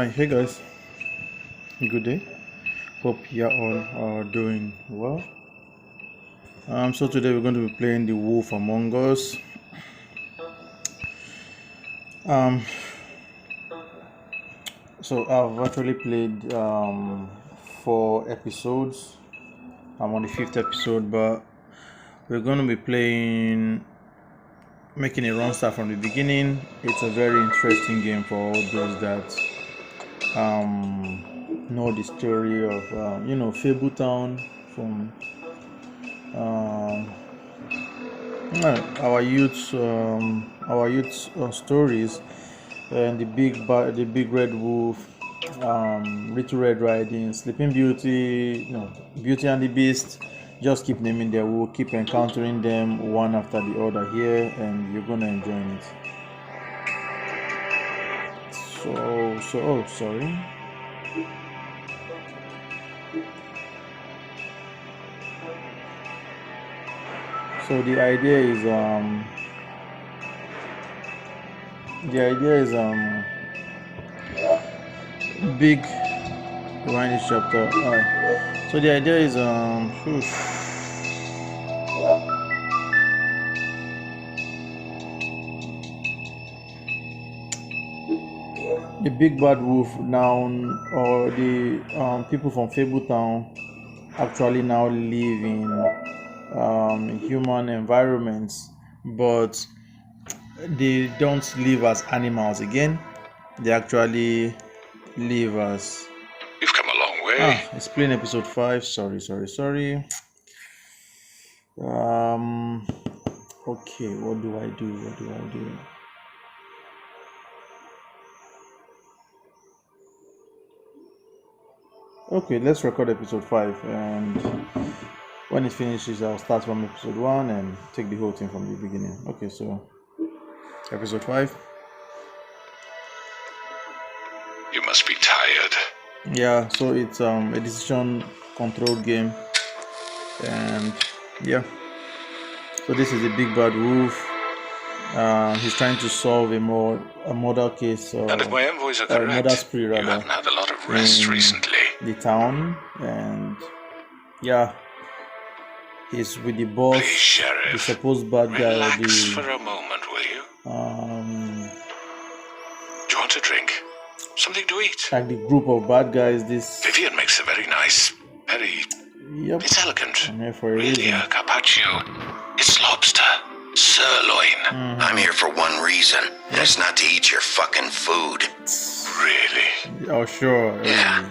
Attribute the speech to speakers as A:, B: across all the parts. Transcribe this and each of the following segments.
A: Hi, hey guys, good day. Hope you all are doing well. So today we're going to be playing the Wolf Among Us. So I've actually played 4 episodes. I'm on the 5th episode, but we're going to be making a run start from the beginning. It's a very interesting game for all those that know the story of Fable Town from our youth stories, and the big red wolf, Little Red Riding, Sleeping Beauty, Beauty and the Beast. Just keep naming them. We'll keep encountering them one after the other here, and you're gonna enjoy it. Oh, sorry. So the idea is big. Rewind this chapter. Alright. So the idea is the big bad wolf now, or the people from Fable Town actually now live in human environments, but they don't live as animals again. They actually live as.
B: You've come a long way.
A: It's playing episode 5. Sorry. Okay, what do I do? Okay, let's record episode 5, and when it finishes, I'll start from episode 1 and take the whole thing from the beginning. Okay, so episode 5.
B: You must be tired.
A: Yeah, so it's a decision control game, and yeah. So this is a big bad wolf. He's trying to solve a murder case.
B: And if my envoys are correct,
A: murder spree, rather,
B: you haven't had a lot of rest recently.
A: The town, and yeah, he's with the boss,
B: Please, Sheriff,
A: the supposed bad guy.
B: Relax for a moment, will you? Do you want a drink? Something to eat?
A: Like the group of bad guys. This
B: Vivian makes a very nice,
A: Yep.
B: It's elegant.
A: I'm here for a
B: Really,
A: reason.
B: a carpaccio. It's lobster. Sirloin.
C: I'm here for one reason, and it's not to eat your fucking food.
B: Really?
A: Oh, sure.
C: Yeah.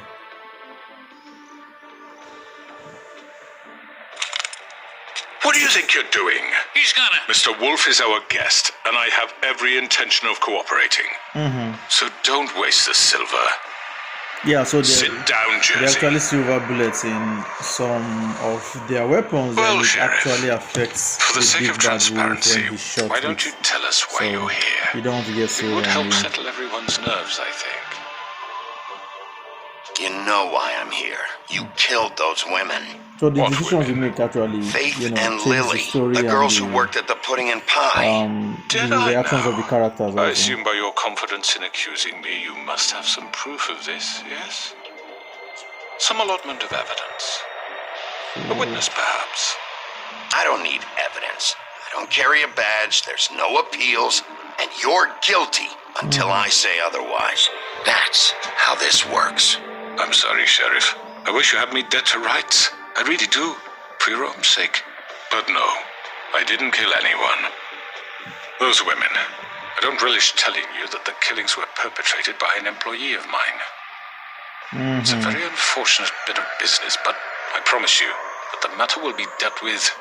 B: What do you think you're doing?
D: He's gonna.
B: Mr. Wolf is our guest, and I have every intention of cooperating. So don't waste the silver.
A: Yeah, so
B: Sit down,
A: they
B: Jersey.
A: actually silver bullets in some of their weapons,
B: Well,
A: and it
B: Sheriff,
A: actually affects
B: For the sake
A: big
B: of
A: bad wolf
B: transparency,
A: when he shot
B: why don't
A: it.
B: you tell us why
A: So
B: you're here?
A: you don't want to get
B: It
A: silver
B: would help
A: on you.
B: settle everyone's nerves, I think.
C: You know why I'm here. You killed those women.
A: So the
B: What
A: decisions you
B: women?
A: make actually,
C: Faith
A: change
C: and
A: the
C: Lily,
A: story
C: the
A: and
C: girls who worked at the pudding and pie.
B: Did
A: the
B: I
A: reactions
B: now?
A: of the characters.
B: I
A: Also.
B: assume by your confidence in accusing me, you must have some proof of this, yes? Some allotment of evidence. A witness, perhaps.
C: I don't need evidence. I don't carry a badge, there's no appeals, and you're guilty until I say otherwise. That's how this works.
B: I'm sorry, Sheriff. I wish you had me dead to rights. I really do, for your own sake. But no, I didn't kill anyone. Those women. I don't relish telling you that the killings were perpetrated by an employee of mine. It's a very unfortunate bit of business, but I promise you that the matter will be dealt with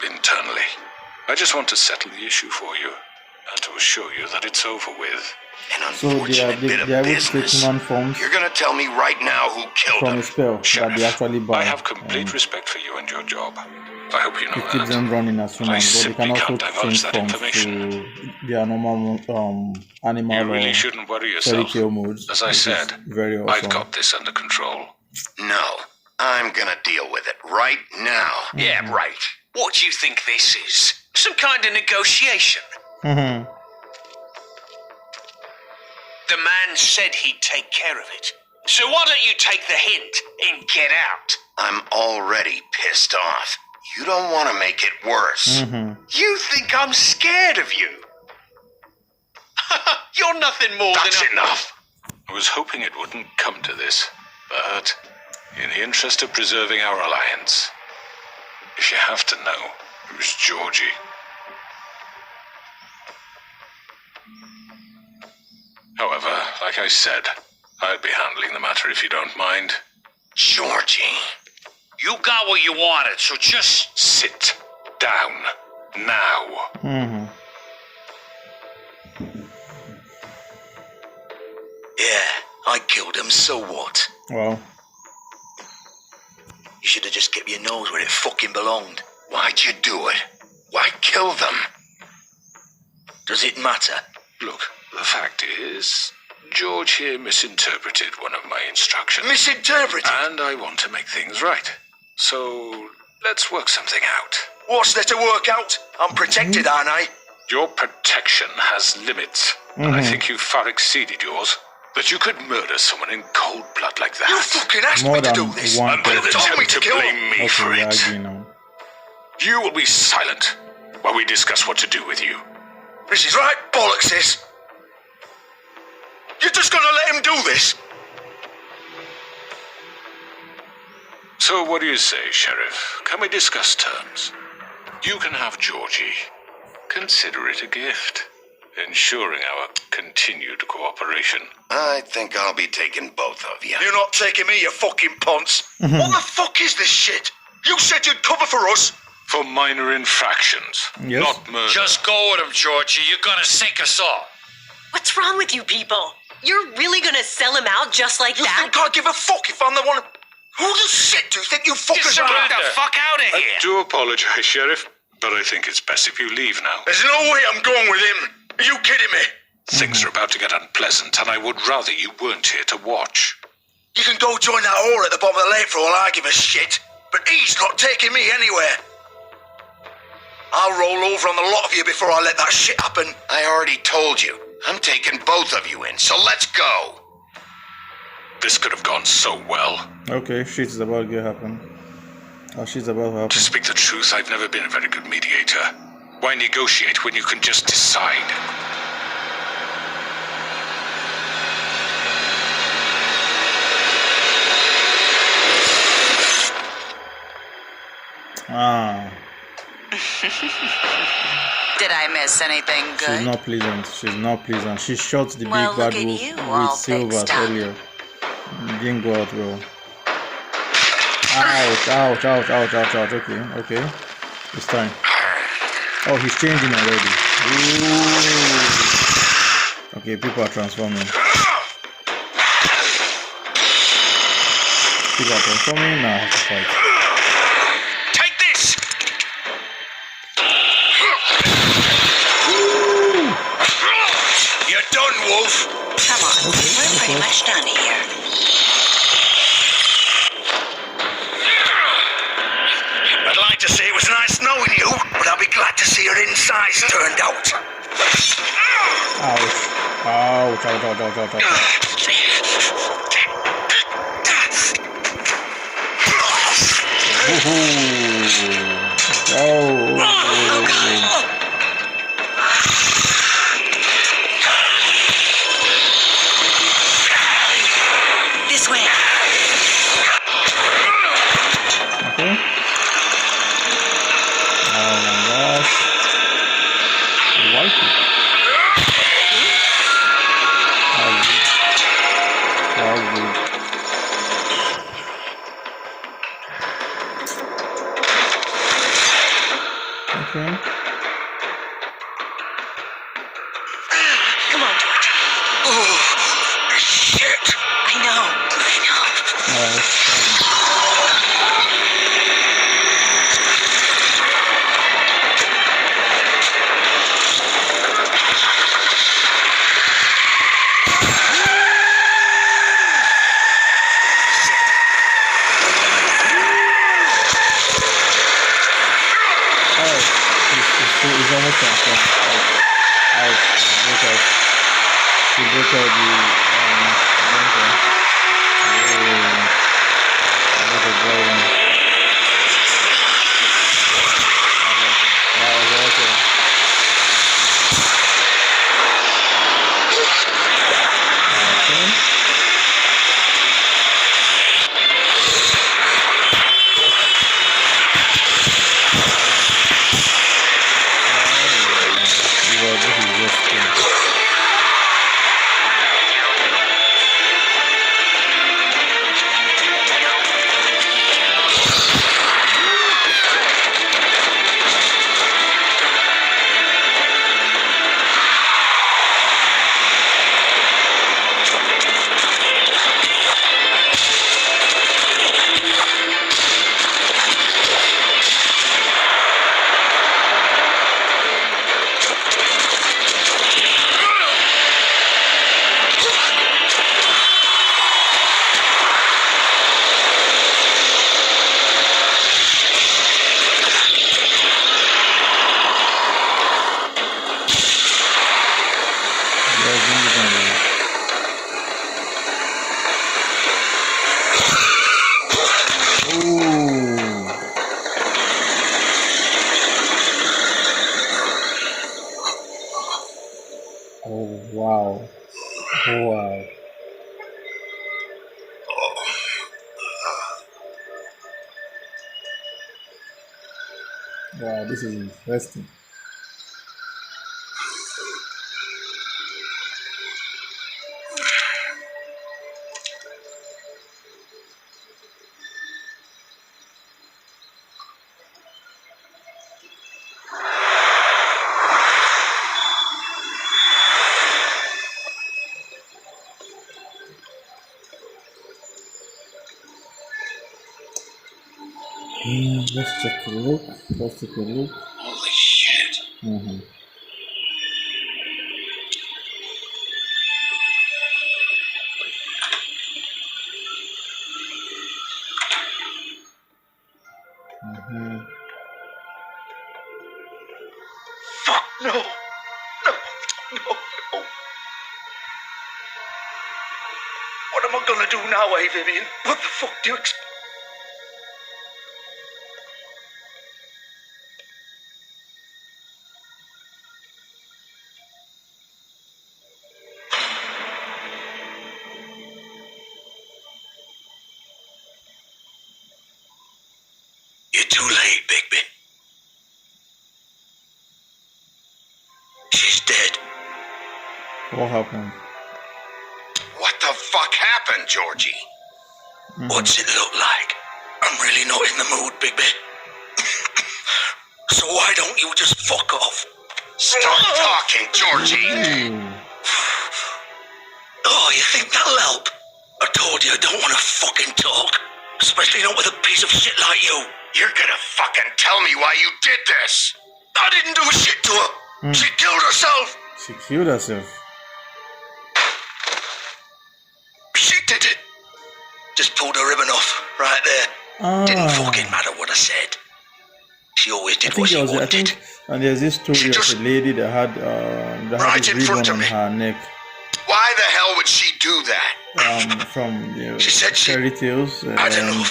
B: internally. I just want to settle the issue for you, and to assure you that it's over with.
C: An
A: So they are
C: unfortunate bit of
A: able to take
C: business.
A: human forms
C: You're gonna tell me right now who killed
A: from
C: him.
A: a spell that
B: Sheriff,
A: they actually buy.
B: I have complete respect for you and your job. I hope you know
A: It keeps
B: that.
A: them running as humans, but they
B: simply
A: can also
B: can't divulge
A: change
B: that
A: forms
B: information.
A: to their normal animal
B: You really
A: or
B: shouldn't worry
A: fairy
B: yourself.
A: tale modes.
B: As I
A: which is
B: said,
A: very awesome.
B: I've got this under control.
C: No, I'm gonna deal with it right now.
D: Yeah, right. What do you think this is? Some kind of negotiation? The man said he'd take care of it. So why don't you take the hint and get out?
C: I'm already pissed off. You don't want to make it worse.
D: You think I'm scared of you? You're nothing more
B: That's
D: than
B: enough. I was hoping it wouldn't come to this, but in the interest of preserving our alliance, if you have to know, it was Georgie. However, like I said, I'd be handling the matter if you don't mind.
C: Georgie.
D: You got what you wanted, so just...
B: Sit down now.
E: Yeah, I killed him, so what?
A: Well,
E: You should have just kept your nose where it fucking belonged.
C: Why'd you do it? Why kill them?
E: Does it matter?
B: Look, the fact is, George here misinterpreted one of my instructions.
E: Misinterpreted?
B: And I want to make things right. So, let's work something out.
E: What's there to work out? I'm protected, aren't I?
B: Your protection has limits, and I think you've far exceeded yours. That you could murder someone in cold blood like that.
E: You fucking asked
A: more
E: me to
A: than
E: do this.
A: one
B: And then
A: person.
E: told me
B: attempt
E: to
B: to
E: kill
B: blame
E: him.
B: me
A: Okay,
B: for
A: we
B: it.
A: agree now.
B: You will be silent while we discuss what to do with you.
E: This is right bollocks, this. You're just gonna let him do this?
B: So what do you say, Sheriff? Can we discuss terms? You can have Georgie. Consider it a gift, ensuring our continued cooperation.
C: I think I'll be taking both of you.
E: You're not taking me, you fucking ponce. What the fuck is this shit? You said you'd cover for us.
B: For minor infractions,
A: Yes.
B: not murder.
D: Just go with him, Georgie. You're gonna sink us all.
F: What's wrong with you people? You're really gonna sell him out just like
E: You
F: that?
E: think I give a fuck if I'm the one... Who the shit do you think you fuckers
D: Get
E: are?
D: the fuck out of here.
B: I do apologize, Sheriff, but I think it's best if you leave now.
E: There's no way I'm going with him. Are you kidding me?
B: Things are about to get unpleasant, and I would rather you weren't here to watch.
E: You can go join that whore at the bottom of the lake for all I give a shit. But he's not taking me anywhere. I'll roll over on the lot of you before I let that shit happen.
C: I already told you. I'm taking both of you in, so let's go.
B: This could have gone so well.
A: Okay, shit is about to happen. Oh, shit's about to
B: To
A: happen.
B: speak the truth, I've never been a very good mediator. Why negotiate when you can just decide?
A: Ah,
G: Did I miss anything
A: she's
G: good?
A: not pleasant. She's not pleasant. She shot the
G: Well,
A: big bad
G: look at
A: wolf
G: you,
A: with
G: all
A: silver
G: fixed up.
A: earlier. It didn't go out well. Ouch, ouch, ouch, ouch, ouch, ouch. Okay, okay. It's time. Oh, he's changing already. Ooh. Okay, people are transforming. People are transforming. Now I have to fight.
D: Take this.
E: You're done, Wolf.
G: Come on, we're pretty much done here.
E: I'd like to say it was nice knowing you, but I'll be glad to see your insides turned out.
A: Ouch. Ouch, ouch, ouch, ouch, ouch, ouch. Woohoo. Oh.
G: This way.
A: Okay. Oh my gosh. White. How good. Okay.
G: Come on, George.
E: Oh, shit.
G: I know.
A: Alright. He's almost transformed. Ouch. Look out. She broke out the bunker. Oh, that was boring. That was awesome. Okay. Well, this is just oh wow. Oh wow. Wow, this is interesting. Let's take a look. Let's take a look.
C: Holy shit.
A: Mm-hmm. Mm-hmm.
E: Fuck, no. No, no, no. What am I gonna do now, Vivian? What the fuck do you expect?
C: You're too late, Bigby. She's dead.
A: What happened?
C: What the fuck happened, Georgie? What's it look like?
E: I'm really not in the mood, Bigby. So why don't you just fuck off?
C: Stop talking, Georgie.
A: Ooh.
E: Oh, you think that'll help? I told you I don't want to fucking talk. Especially not with a piece of shit like you.
C: You're gonna fucking tell me why you did this.
E: I didn't do shit to her. She killed herself.
A: She killed herself.
E: She did it. Just pulled her ribbon off, right there. Didn't fucking matter what I said. She always did what she wanted.
A: And there's this story
E: She just-
A: of a lady that had
E: Right
A: this
E: in
A: ribbon
E: front of
A: on
E: me.
A: her neck
C: Why the hell would she do that?
A: from
E: She said she-
A: fairy tales.
E: I don't know.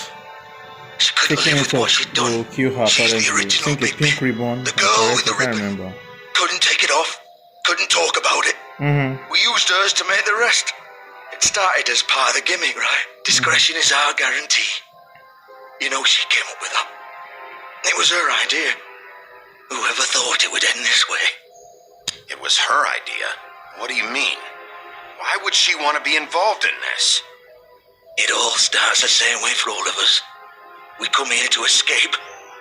E: She couldn't
A: Taking
E: live
A: it
E: with what
A: off
E: she'd done.
A: will kill her
E: She's the
A: apparently. I
E: original
A: think a
E: Bigby.
A: pink ribbon.
E: The girl with the
A: I can't
E: ribbon.
A: remember.
E: Couldn't take it off. Couldn't talk about it.
A: Mm-hmm.
E: We used hers to make the rest. It started as part of the gimmick, right? Discretion is our guarantee. You know, she came up with that. It was her idea. Whoever thought it would end this way?
C: It was her idea. What do you mean? Why would she want to be involved in this?
E: It all starts the same way for all of us. We come here to escape,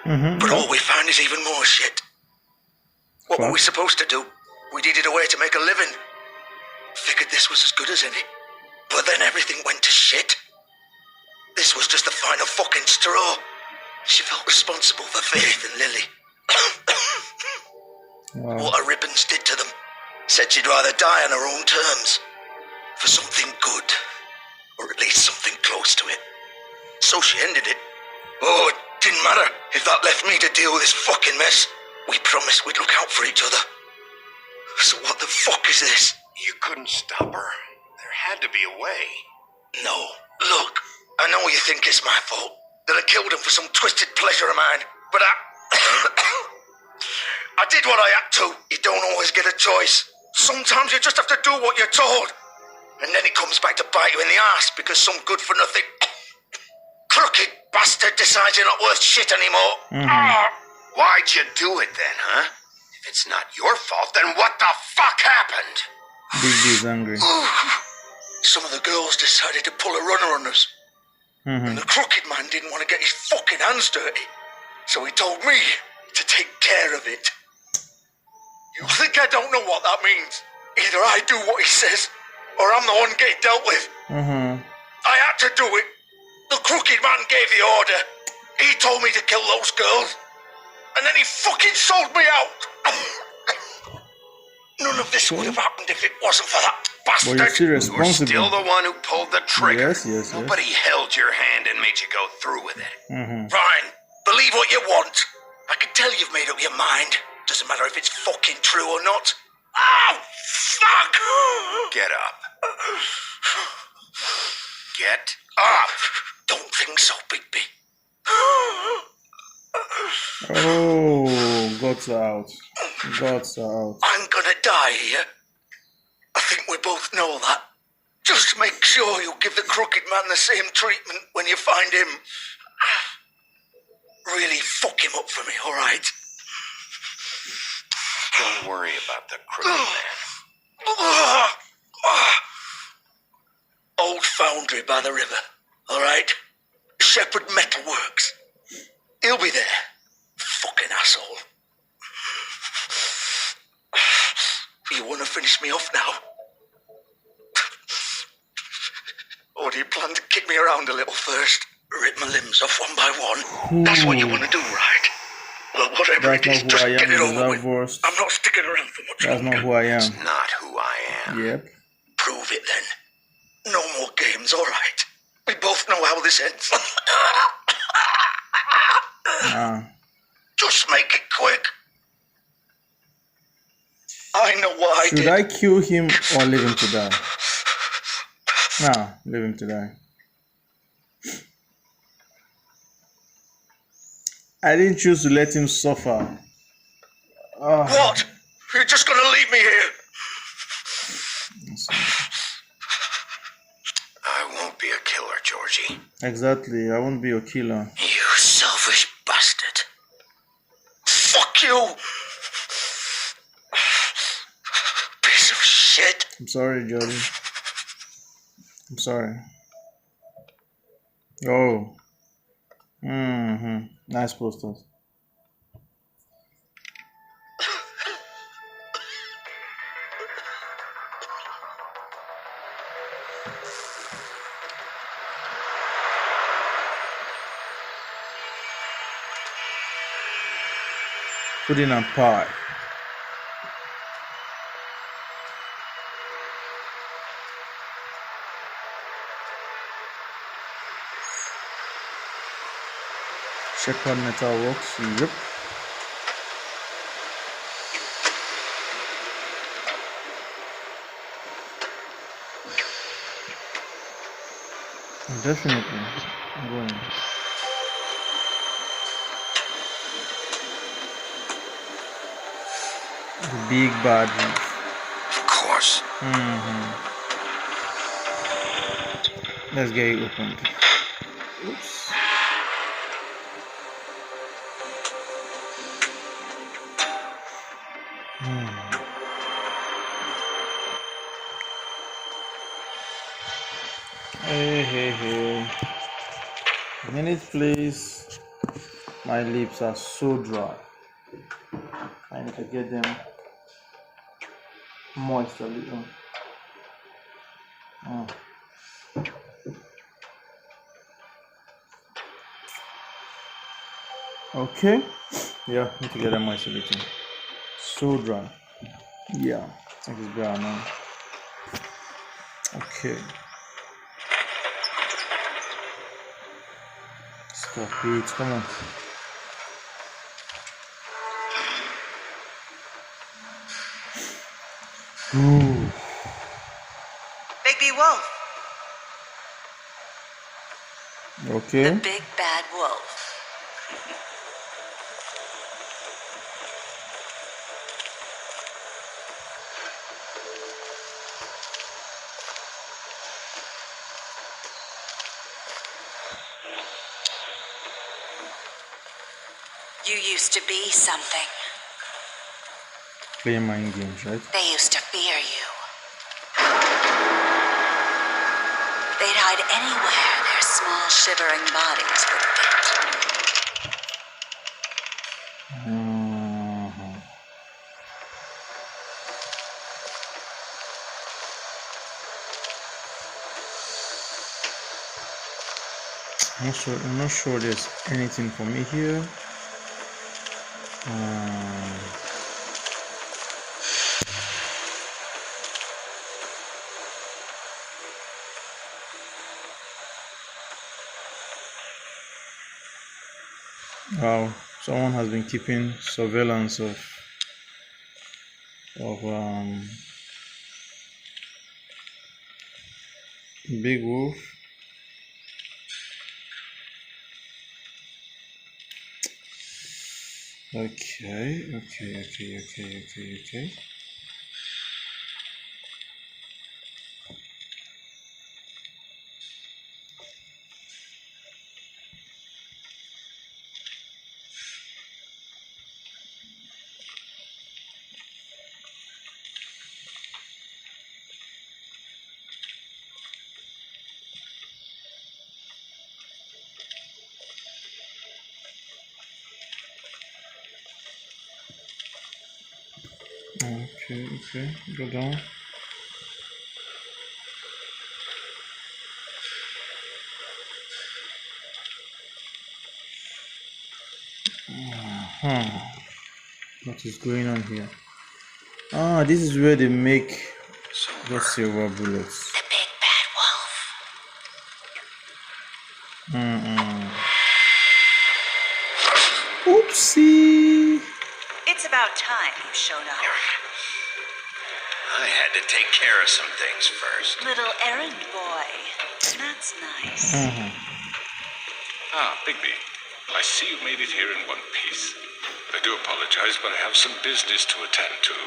E: but all we find is even more shit. What were we supposed to do? We needed a way to make a living. Figured this was as good as any. But then everything went to shit. This was just the final fucking straw. She felt responsible for Faith and Lily.
A: Wow.
E: What her ribbons did to them. Said she'd rather die on her own terms. For something good. Or at least something close to it. So she ended it. Oh, it didn't matter if that left me to deal with this fucking mess. We promised we'd look out for each other. So what the fuck is this?
C: You couldn't stop her. There had to be a way.
E: No. Look, I know you think it's my fault, that I killed him for some twisted pleasure of mine, but I... I did what I had to. You don't always get a choice. Sometimes you just have to do what you're told. And then it comes back to bite you in the ass because some good-for-nothing crooked bastard decides you're not worth shit anymore.
C: Why'd you do it then, huh? If it's not your fault, then what the fuck happened?
A: Bigby is angry.
E: Some of the girls decided to pull a runner on us. And the crooked man didn't want to get his fucking hands dirty. So he told me to take care of it. You think I don't know what that means? Either I do what he says, or I'm the one getting dealt with. I had to do it. The crooked man gave the order. He told me to kill those girls. And then he fucking sold me out. None of this would have happened if it wasn't for that bastard.
A: Well, you're still
C: You were
A: responsible.
C: still the one who pulled the trigger.
A: Yes.
C: Nobody held your hand and made you go through with it.
E: Fine. Believe what you want. I can tell you've made up your mind. Doesn't matter if it's fucking true or not. Oh, fuck!
C: Get up. Get up.
E: Don't think so, Bigby.
A: Oh, guts out. Guts out.
E: I'm gonna die here. I think we both know that. Just make sure you give the crooked man the same treatment when you find him. Really fuck him up for me, alright?
C: Don't worry about the crooked man.
E: Old foundry by the river, alright? Shepherd Metalworks. He'll be there. Fucking asshole. You want to finish me off now? Or do you plan to kick me around a little first? Rip my limbs off one by one? That's what you want to do, right? Well, whatever it is,
A: That's not
E: just
A: who I am.
E: get it
A: Is
E: over
A: that
E: with.
A: worst?
E: I'm not sticking around for much
A: That's
E: longer.
A: not who I am.
C: It's not who I am.
A: Yep.
E: Prove it then. No more games, alright? We both know how this ends. Just make it quick. I know what I did.
A: Should I kill him or leave him to die? Nah, leave him to die. I didn't choose to let him suffer.
E: What? You're just gonna leave me here?
C: I won't be a killer, Georgie.
A: Exactly, I won't be your killer.
E: You selfish bastard. Fuck you! Piece of shit.
A: I'm sorry, Jody. I'm sorry. Oh. Nice posters. Pudding and pie. Shepherd Metalworks. Yep. Definitely. I'm going. The big bad wolf.
C: Of course.
A: Let's get it opened. Oops. Hey. A minute, please. My lips are so dry. I need to get them moist a little. Okay. Yeah, need to get them moist a little. So dry. Yeah, I think it's better now. Okay. Stop it, come on. Ooh. Okay.
G: The big bad wolf. You used to be something.
A: Playing mind games, right?
G: They used to fear you. They'd hide anywhere their small shivering bodies would fit.
A: I'm not sure there's anything for me here. Wow, someone has been keeping surveillance of Big Wolf. Okay. Okay, go down. What is going on here? This is where they make the silver bullets.
G: The big bad wolf.
A: Oopsie.
G: It's about time you showed up.
C: I had to take care of some things first.
G: Little errand boy. That's nice.
B: Bigby. I see you made it here in one piece. I do apologize, but I have some business to attend to.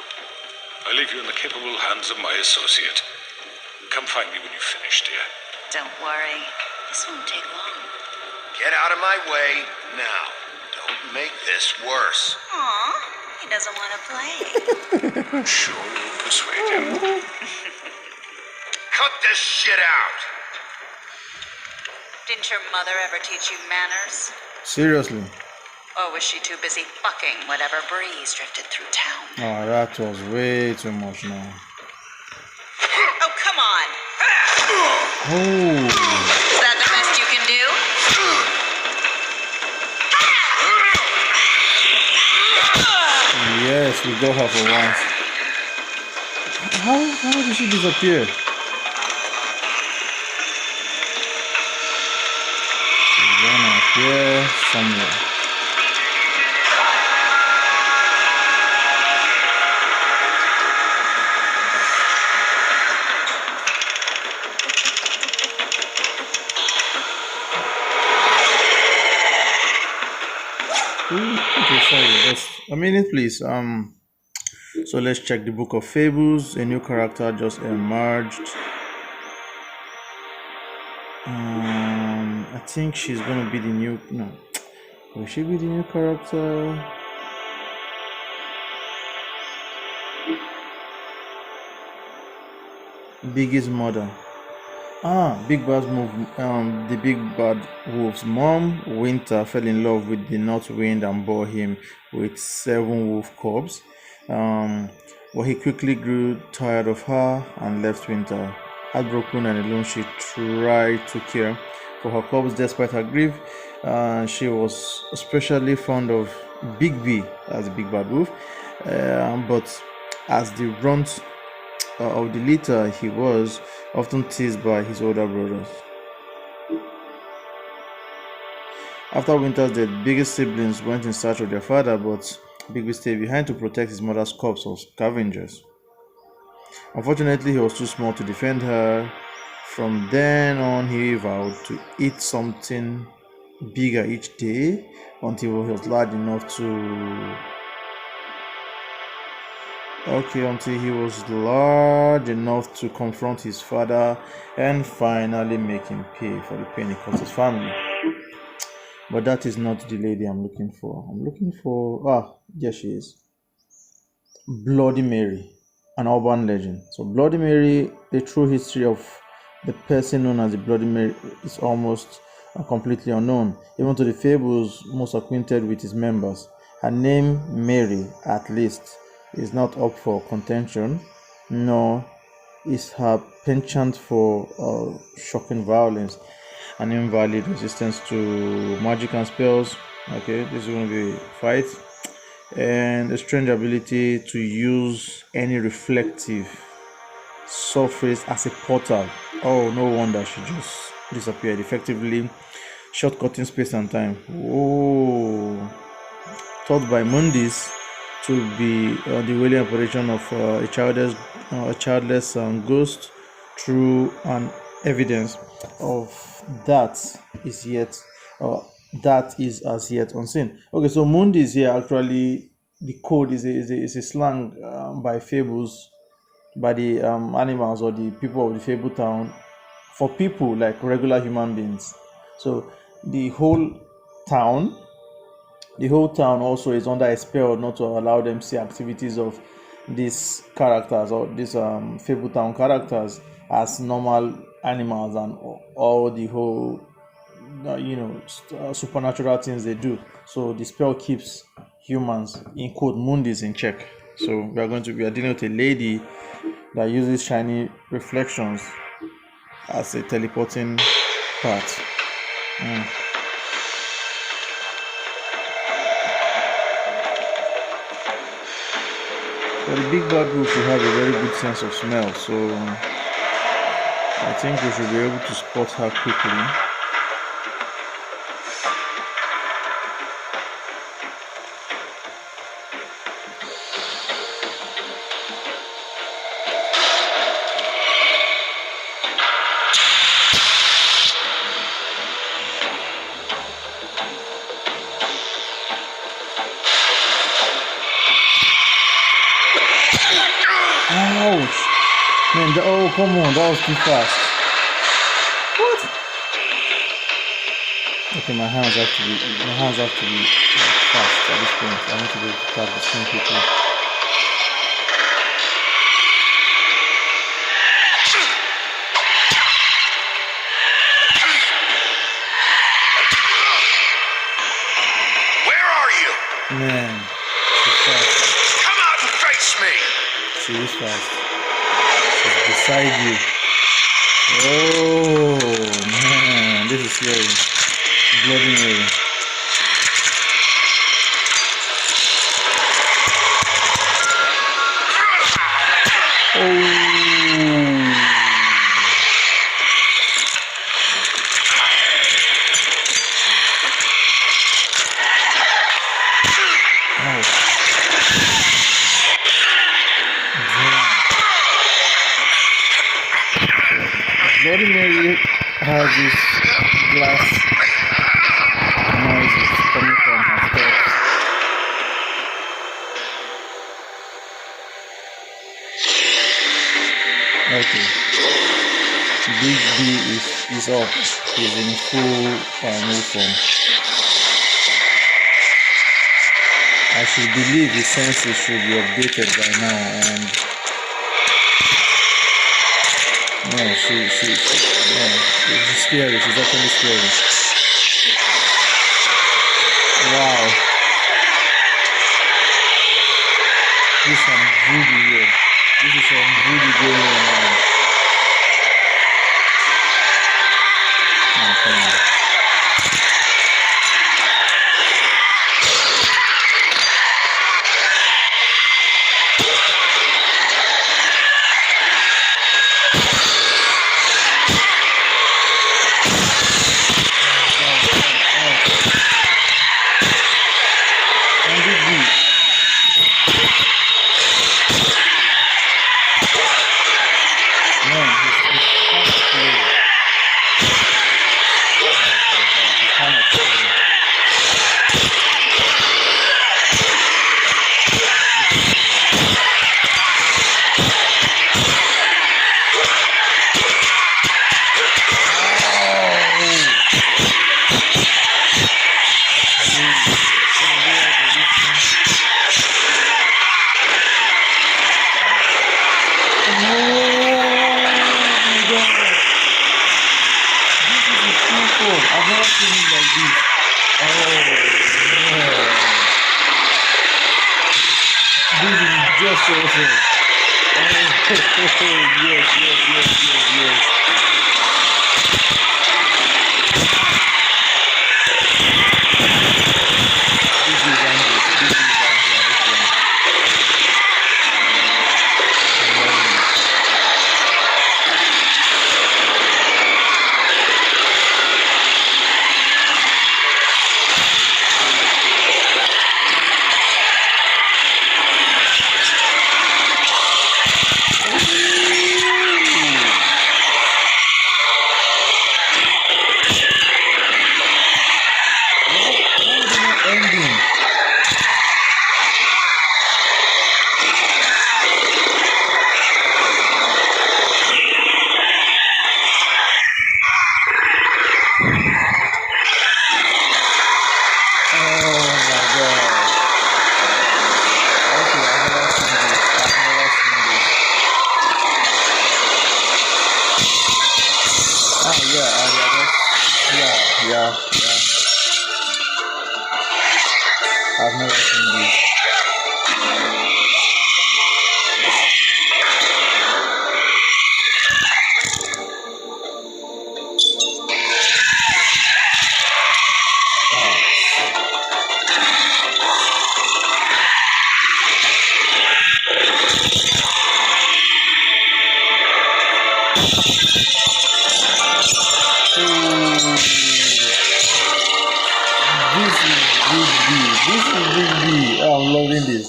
B: I leave you in the capable hands of my associate. Come find me when you've finished, dear.
G: Don't worry. This won't take long.
C: Get out of my way now. Don't make this worse.
G: Aw, he doesn't want to play.
B: I'm sure you'll persuade him.
C: Cut this shit out!
G: Didn't your mother ever teach you manners?
A: Seriously?
G: Or was she too busy fucking whatever breeze drifted through town?
A: Oh, that was way too much now.
G: Oh, come on!
A: Oh.
G: Is that the best you can do?
A: Yes, we got her for once. How did she disappear? She's gonna appear somewhere. Okay, sorry, just a minute, please. So let's check the book of fables. A new character just emerged. I think she's gonna be the new. No, will she be the new character? Biggie's mother. Big Bad's move. The Big Bad Wolf's mom, Winter, fell in love with the North Wind and bore him with 7 wolf cubs. But he quickly grew tired of her and left Winter. Heartbroken and alone, she tried to care for her cubs despite her grief. She was especially fond of Bigby as the Big Bad Wolf, but as the runt of the litter, he was often teased by his older brothers. After Winter's death, Biggie's siblings went in search of their father, but Bigby stayed behind to protect his mother's corpse of scavengers. Unfortunately, he was too small to defend her From then on, he vowed to eat something bigger each day until he was large enough to confront his father and finally make him pay for the pain he caused his family. But that is not the lady I'm looking for. I'm looking for there she is. Bloody Mary, an urban legend. So Bloody Mary, the true history of the person known as the Bloody Mary is almost completely unknown, even to the fables most acquainted with its members. Her name, Mary, at least, is not up for contention, nor is her penchant for shocking violence and invalid resistance to magic and spells. Okay, this is going to be a fight. And a strange ability to use any reflective surface as a portal. Oh, no wonder she just disappeared. Effectively shortcutting space and time. Thought by Mundis to be the whaling operation of a childless ghost. True, and evidence of that is as yet unseen. Okay, so Mundis here, actually the code is a slang by fables, by the animals or the people of the fable town, for people like regular human beings. So the whole town also is under a spell not to allow them see activities of these characters or these fable town characters as normal animals and all the whole supernatural things they do. So the spell keeps humans, in quote, Mundis, in check. So we are dealing with a lady that uses shiny reflections as a teleporting part. For the big bad wolf, we have a very good sense of smell, so I think we should be able to spot her quickly. Ouch! Man, oh come on, that was too fast. What? Okay, my hands have to be fast at this point. I need to be able to tap the screen quickly.
C: Where are you?
A: Man, she's fast.
C: Come out and face me!
A: She is fast. She's beside you. Oh man, this is scary. Bloody Mary. Bloody Mary has this glass noises coming from her steps. Okay. Bigby is up. He's in full new form. I should believe his senses should be updated by now, and no, she's scary. She's actually scary. Wow. This is some voodoo here. This is some voodoo going on now. Oh, come on. I've never seen this. This is Bigby. Oh, I'm loving this.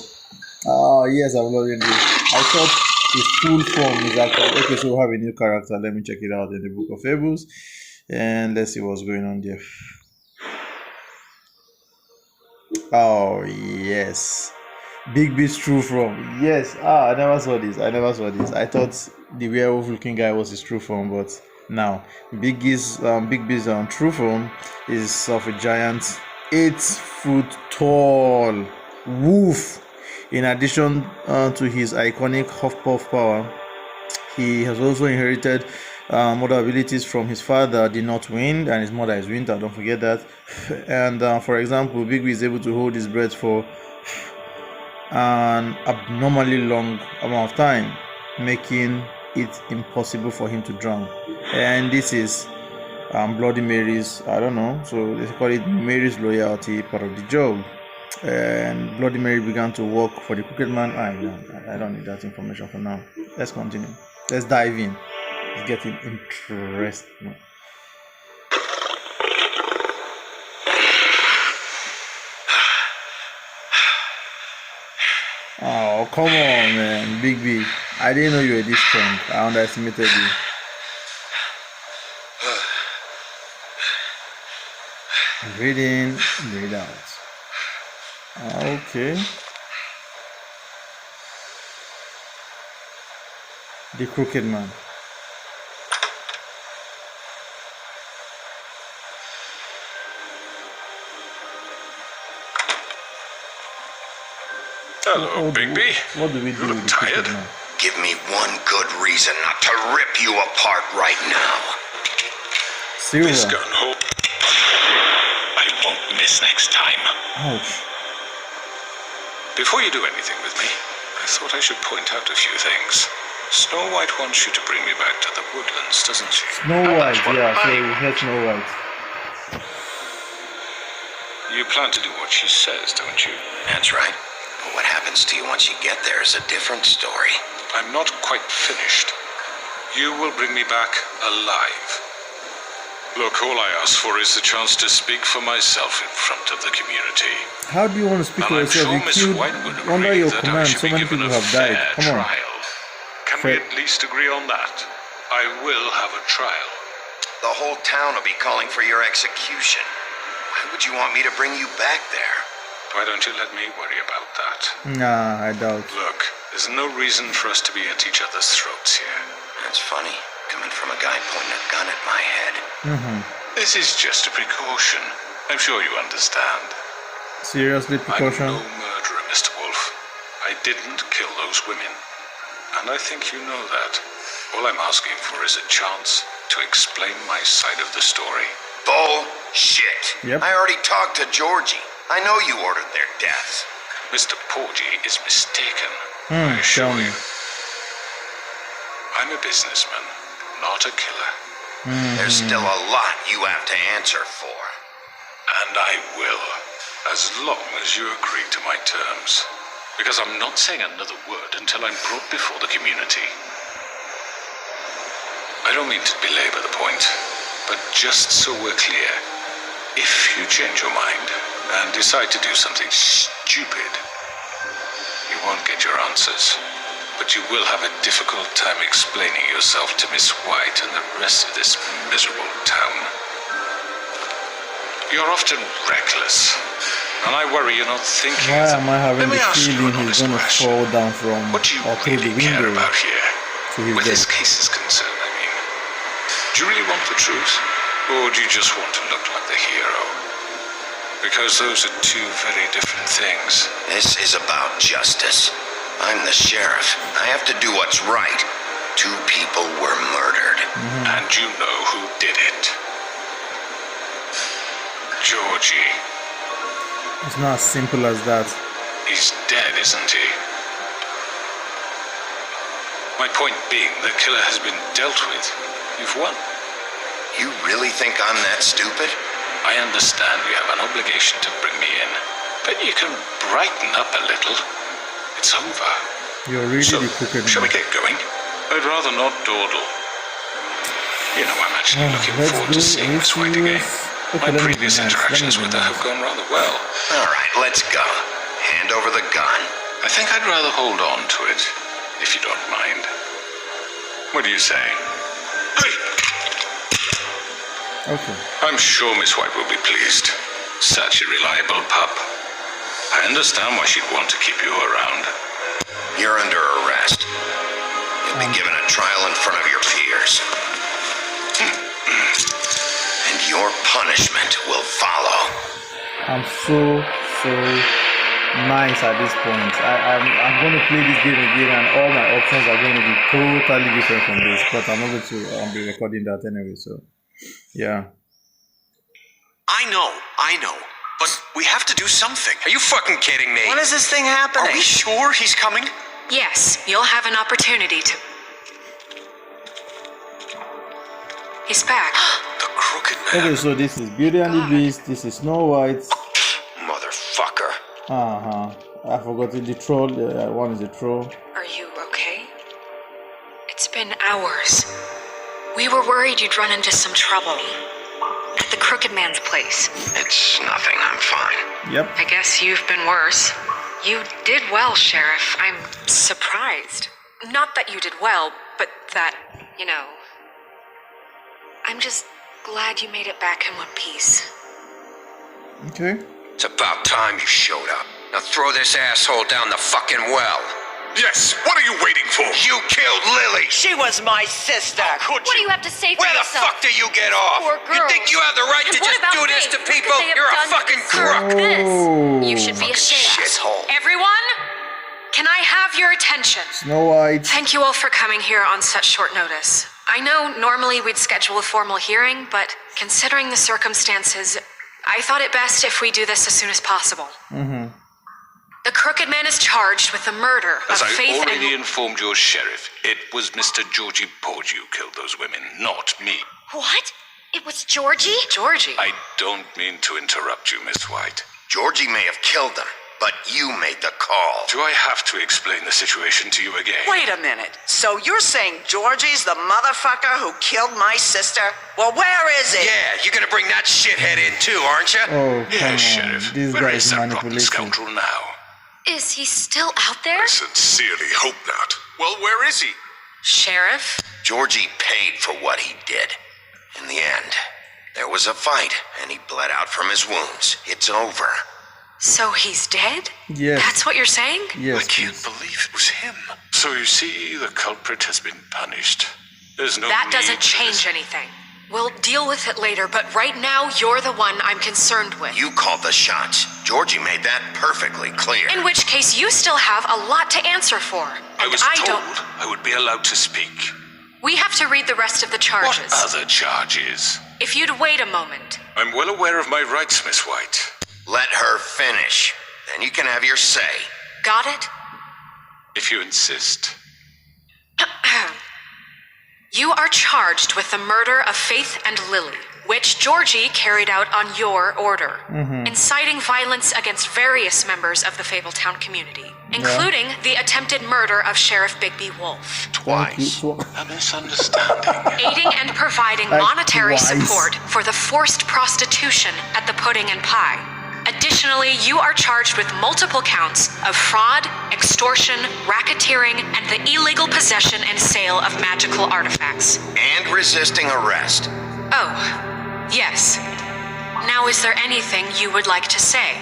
A: Oh, yes, I'm loving this. I thought his full form is actually... Okay, so we have a new character. Let me check it out in the Book of Fables. And let's see what's going on there. Oh, yes. Bigby's true form. Yes. I never saw this. I thought the werewolf looking guy was his true form, but now Bigby's true form is of a giant 8-foot tall wolf. In addition to his iconic Huffpuff power, he has also inherited other abilities from his father, the North Wind, and his mother is Winter. Don't forget that. And for example, Bigby is able to hold his breath for an abnormally long amount of time, making it impossible for him to drown. And this is Bloody Mary's, I don't know, so they call it Mary's loyalty part of the job. And Bloody Mary began to work for the Crooked Man. I don't need that information for now. Let's continue. Let's dive in. It's getting interesting. Oh, come on, man. Bigby. I didn't know you were this strong. I underestimated you. Breathe in, breathe out. Okay. The Crooked Man.
B: Hello, Bigby.
A: What do we do?
B: You look tired.
C: Give me one good reason not to rip you apart right now.
B: This
A: Silver.
B: gun hole. I won't miss next time.
A: Ouch.
B: Before you do anything with me, I thought I should point out a few things. Snow White wants you to bring me back to the woodlands, doesn't she?
A: Snow White, yeah, so we had Snow White.
B: You plan to do what she says, don't you?
C: That's right. But what happens to you once you get there is a different story.
B: I'm not quite finished. You will bring me back alive. Look, all I ask for is the chance to speak for myself in front of the community.
A: How do you want to speak
B: And
A: for
B: I'm
A: yourself?
B: sure
A: You
B: Miss
A: killed
B: White would
A: under
B: agree
A: your
B: that I
A: command.
B: should
A: So
B: be
A: many
B: given
A: people
B: a
A: have died.
B: fair
A: Come on.
B: trial. Can we at least agree on that? I will have a trial.
C: The whole town will be calling for your execution. Why would you want me to bring you back there?
B: Why don't you let me worry about that?
A: Nah, I doubt.
B: Look, there's no reason for us to be at each other's throats here.
C: That's funny, coming from a guy pointing a gun at my head.
B: This is just a precaution. I'm sure you understand.
A: Seriously, precaution?
B: I'm no murderer, Mr. Wolf. I didn't kill those women. And I think you know that. All I'm asking for is a chance to explain my side of the story.
C: Bullshit.
A: Yep.
C: I already talked to Georgie. I know you ordered their deaths.
B: Mr. Porgy is mistaken. I assure
A: Tell me.
B: you. I'm a businessman, not a killer.
C: There's still a lot you have to answer for.
B: And I will, as long as you agree to my terms. Because I'm not saying another word until I'm brought before the community. I don't mean to belabor the point, but just so we're clear, if you change your mind and decide to do something stupid, you won't get your answers. But you will have a difficult time explaining yourself to Miss White and the rest of this miserable town. You're often reckless, and I worry you're not thinking.
A: Why am I having
B: Let me
A: the
B: ask you
A: feeling
B: an
A: he's
B: honest
A: gonna
B: question.
A: fall down from
B: What do you
A: or through
B: really
A: the
B: care
A: window
B: about here?
A: to his
B: Where this
A: death?
B: case is concerned, I mean. Do you really want the truth? Or do you just want to look like the hero? Because those are two very different things.
C: This is about justice. I'm the sheriff. I have to do what's right. 2 people were murdered.
B: And you know who did it. Georgie.
A: It's not as simple as that.
B: He's dead, isn't he? My point being, the killer has been dealt with. You've won.
C: You really think I'm that stupid?
B: I understand you have an obligation to bring me in, but you can brighten up a little. It's over.
A: You're really
B: So,
A: the crooked
B: shall we
A: man.
B: get going? I'd rather not dawdle. You know, I'm actually looking
A: Let's
B: forward to
A: go.
B: seeing
A: Are you
B: Miss White again.
A: serious? Okay,
B: My
A: let me be
B: previous
A: nice.
B: interactions
A: Let me
B: with
A: be
B: her have
A: nice.
B: gone rather well.
C: All right, let's go. Hand over the gun.
B: I think I'd rather hold on to it, if you don't mind. What do you say? Hey!
A: Okay.
B: I'm sure Miss White will be pleased. Such a reliable pup. I understand why she'd want to keep you around.
C: You're under arrest. You'll be given a trial in front of your peers. And your punishment will follow.
A: I'm so nice at this point. I'm going to play this game again, and all my options are going to be totally different from this. But I'm not going to be recording that anyway. So, yeah.
D: I know. But we have to do something. Are you fucking kidding me?
H: When is this thing happening?
D: Are we sure he's coming?
F: Yes, you'll have an opportunity to. He's back.
B: The crooked man.
A: Okay, so this is Beauty and the Beast. This is Snow White.
C: Motherfucker.
A: I forgot the troll. One is a troll.
F: Are you okay? It's been hours. We were worried you'd run into some trouble. At the Crooked Man's place.
C: It's nothing. I'm fine.
A: Yep.
F: I guess you've been worse. You did well, Sheriff. I'm surprised. Not that you did well, but that, you know... I'm just glad you made it back in one piece.
A: Okay.
H: It's about time you showed up. Now throw this asshole down the fucking well.
B: Yes, what are you waiting for?
H: You killed Lily!
I: She was my sister.
D: Could
G: What do you have to say for
H: Where the
G: yourself?
H: fuck do you get off?
G: Poor
H: You
G: girls.
H: think you have the right
G: And
H: to
G: what
H: just
G: about
H: do this
G: me?
H: to
G: What could
H: people?
G: they have
H: You're a
G: done to
H: fucking
G: deserve
H: crook!
G: this? You should be ashamed.
H: Shithole.
F: Everyone, can I have your attention?
A: Snow White.
F: Thank you all for coming here on such short notice. I know normally we'd schedule a formal hearing, but considering the circumstances, I thought it best if we do this as soon as possible. The Crooked Man is charged with the murder
B: As
F: of
B: I
F: Faith
B: already
F: and...
B: informed your sheriff, it was Mr. Georgie Porge who killed those women, not me.
G: What? It was Georgie?
F: Georgie.
B: I don't mean to interrupt you, Miss White.
C: Georgie may have killed them, but you made the call.
B: Do I have to explain the situation to you again?
I: Wait a minute. So you're saying Georgie's the motherfucker who killed my sister? Well, where is he?
H: Yeah, you're gonna bring that shithead in too, aren't you?
A: Oh, come
B: Yes,
A: on.
B: Sheriff.
A: This
B: Where
A: guy
B: is
A: is
B: that rotten
A: manipulating.
B: scoundrel now?
G: Is he still out there?
B: Sincerely hope not. Well, where is he?
F: Sheriff?
C: Georgie paid for what he did. In the end, there was a fight, and he bled out from his wounds. It's over.
F: So he's dead?
A: Yes.
F: That's what you're saying?
A: Yes,
B: I can't
A: please.
B: believe it was him. So you see, the culprit has been punished. There's no
F: That
B: need
F: doesn't
B: for
F: change
B: this.
F: anything. We'll deal with it later, but right now you're the one I'm concerned with.
C: You called the shots. Georgie made that perfectly clear.
F: In which case you still have a lot to answer for.
B: I
F: And
B: was
F: I
B: told
F: don't.
B: I would be allowed to speak.
F: We have to read the rest of the
B: What
F: charges.
B: other charges?
F: If you'd wait a moment.
B: I'm well aware of my rights, Miss White.
C: Let her finish. Then you can have your say.
F: Got it?
B: If you insist.
F: You are charged with the murder of Faith and Lily, which Georgie carried out on your order, inciting violence against various members of the Fabletown community, including the attempted murder of Sheriff Bigby Wolf.
B: Twice. A misunderstanding.
F: Aiding and providing
A: Like
F: monetary
A: twice.
F: support for the forced prostitution at the Pudding and Pie. Additionally, you are charged with multiple counts of fraud, extortion, racketeering, and the illegal possession and sale of magical artifacts.
C: And resisting arrest.
F: Oh, yes. Now, is there anything you would like to say?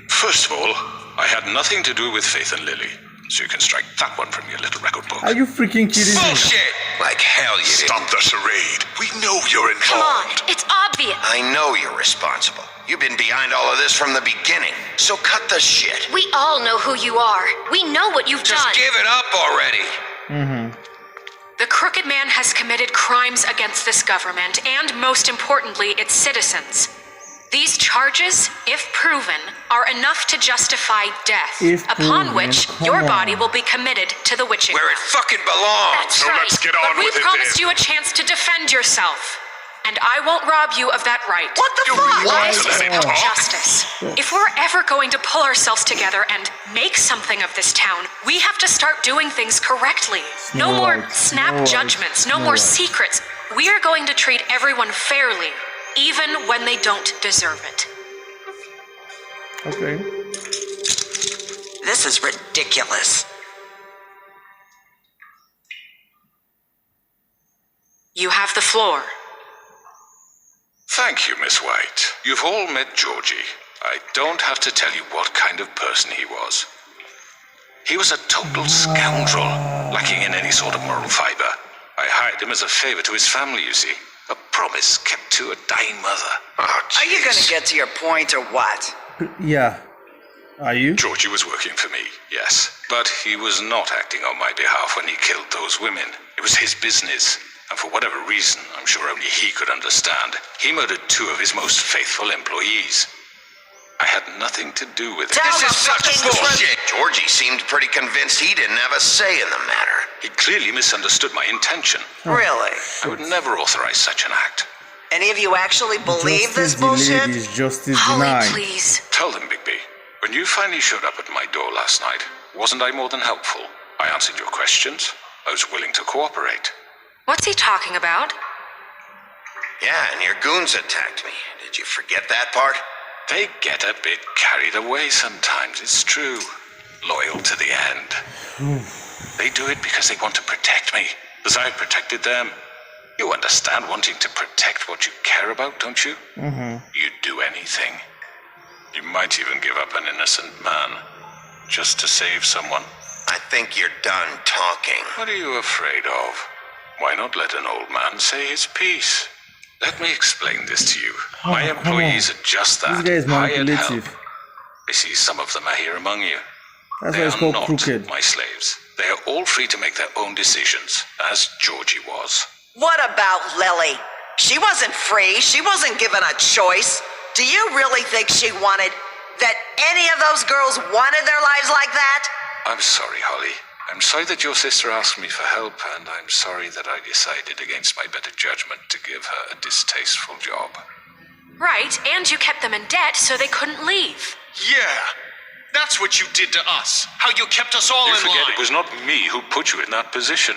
B: First of all, I had nothing to do with Faith and Lily, so you can strike that one from your little record book.
A: Are you freaking kidding me?
H: Bullshit! Like hell you did.
B: Stop the charade. We know you're involved.
F: Come on, it's obvious.
C: I know you're responsible. You've been behind all of this from the beginning. So cut the shit.
F: We all know who you are. We know what you've
H: Just
F: done.
H: give it up already.
F: The Crooked Man has committed crimes against this government and, most importantly, its citizens. These charges, if proven, are enough to justify death,
A: If
F: upon
A: proven,
F: which
A: come
F: your
A: on.
F: body will be committed to the witching.
H: Where it fucking belongs.
F: That's
B: So
F: right.
B: let's get on
F: but we
B: with it
F: promised
B: then.
F: you a chance to defend yourself. And I won't rob you of that right.
I: What the
B: You
I: fuck?
B: really want
F: Life
B: to
F: is
B: let him
F: about
B: talk?
F: justice. If we're ever going to pull ourselves together and make something of this town, we have to start doing things correctly. No
A: Snow
F: more
A: White,
F: snap
A: Snow White,
F: judgments, no
A: Snow
F: more
A: White.
F: secrets. We are going to treat everyone fairly, even when they don't deserve it.
A: Okay.
I: This is ridiculous.
F: You have the floor.
B: Thank you, Miss White. You've all met Georgie. I don't have to tell you what kind of person he was. He was a total scoundrel, lacking in any sort of moral fiber. I hired him as a favor to his family, you see. A promise kept to a dying mother.
C: Oh,
I: Are you gonna
C: jeez.
I: get to your point or what?
A: Yeah. Are you?
B: Georgie was working for me, yes. But he was not acting on my behalf when he killed those women. It was his business. And for whatever reason, I'm sure only he could understand, he murdered 2 of his most faithful employees. I had nothing to do with it.
I: Tell
H: This
I: the
H: is such
I: fucking
H: bullshit.
C: Georgie seemed pretty convinced he didn't have a say in the matter.
B: He clearly misunderstood my intention.
I: Really?
B: I would never authorize such an act.
I: Any of you actually believe
A: Justice
I: this bullshit?
A: delayed is justice
F: Holly,
A: denied.
F: please.
B: Tell them, Bigby, when you finally showed up at my door last night, wasn't I more than helpful? I answered your questions. I was willing to cooperate.
F: What's he talking about?
C: Yeah, and your goons attacked me. Did you forget that part?
B: They get a bit carried away sometimes, it's true. Loyal to the end. They do it because they want to protect me, as I protected them. You understand wanting to protect what you care about, don't you? You'd do anything. You might even give up an innocent man, just to save someone.
C: I think you're done talking.
B: What are you afraid of? Why not let an old man say his piece? Let me explain this to you. My
A: come
B: employees
A: on.
B: are just
A: This
B: that.
A: guy is
B: hired
A: manipulative.
B: help. I see some of them are here among you.
A: That's
B: They
A: why it's
B: are
A: called
B: not
A: crooked.
B: my slaves. They are all free to make their own decisions, as Georgie was.
I: What about Lily? She wasn't free. She wasn't given a choice. Do you really think she wanted that any of those girls wanted their lives like that?
B: I'm sorry, Holly. I'm sorry that your sister asked me for help, and I'm sorry that I decided against my better judgment to give her a distasteful job.
F: Right, and you kept them in debt so they couldn't leave.
D: Yeah. That's what you did to us. How you kept us all
B: You
D: in
B: forget
D: line.
B: it was not me who put you in that position.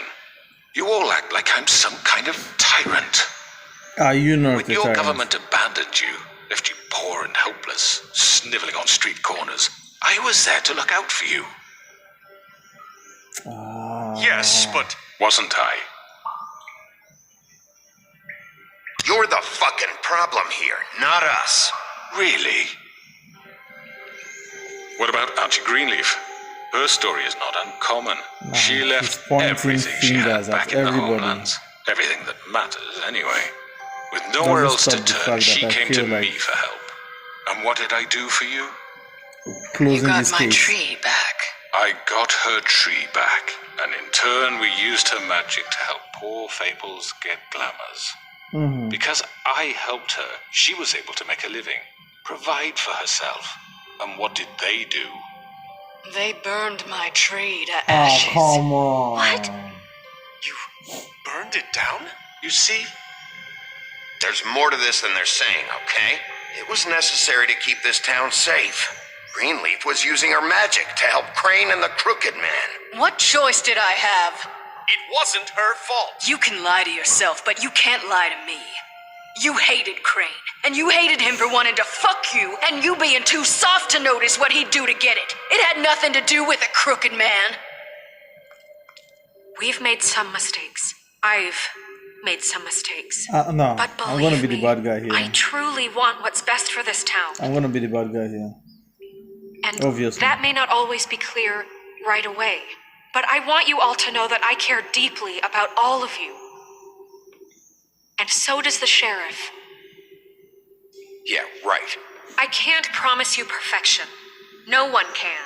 B: You all act like I'm some kind of tyrant.
A: Are you not
B: When
A: the
B: your
A: tyrant?
B: government abandoned you, left you poor and helpless, sniveling on street corners, I was there to look out for you.
D: Yes, but
B: Wasn't I?
C: You're the fucking problem here, not us.
B: Really? What about Auntie Greenleaf? Her story is not uncommon. She
A: she's
B: left
A: pointing
B: everything she had
A: fingers at
B: back in the
A: everybody.
B: homelands. Everything that matters, anyway. With nowhere
A: Doesn't
B: else to
A: stop the
B: turn,
A: fact
B: she
A: that I
B: came
A: feel
B: to
A: like
B: me for help. And what did I do for you?
A: Closing this case.
G: back.
B: I got her tree back, and in turn we used her magic to help poor Fables get glamours. Because I helped her, she was able to make a living, provide for herself. And what did they do?
G: They burned my tree to
A: Oh,
G: ashes.
A: come on.
F: What?
D: You burned it down? You see?
C: There's more to this than they're saying, okay? It was necessary to keep this town safe. Greenleaf was using her magic to help Crane and the Crooked Man.
G: What choice did I have?
D: It wasn't her fault.
G: You can lie to yourself, but you can't lie to me. You hated Crane, and you hated him for wanting to fuck you, and you being too soft to notice what he'd do to get it. It had nothing to do with the Crooked Man.
F: We've made some mistakes. I've made some mistakes.
A: No,
F: But
A: I'm gonna
F: believe
A: be the
F: me,
A: bad guy here.
F: I truly want what's best for this town.
A: I'm gonna be the bad guy here.
F: And
A: Obviously.
F: that may not always be clear right away. But I want you all to know that I care deeply about all of you. And so does the sheriff.
C: Yeah, right.
F: I can't promise you perfection. No one can.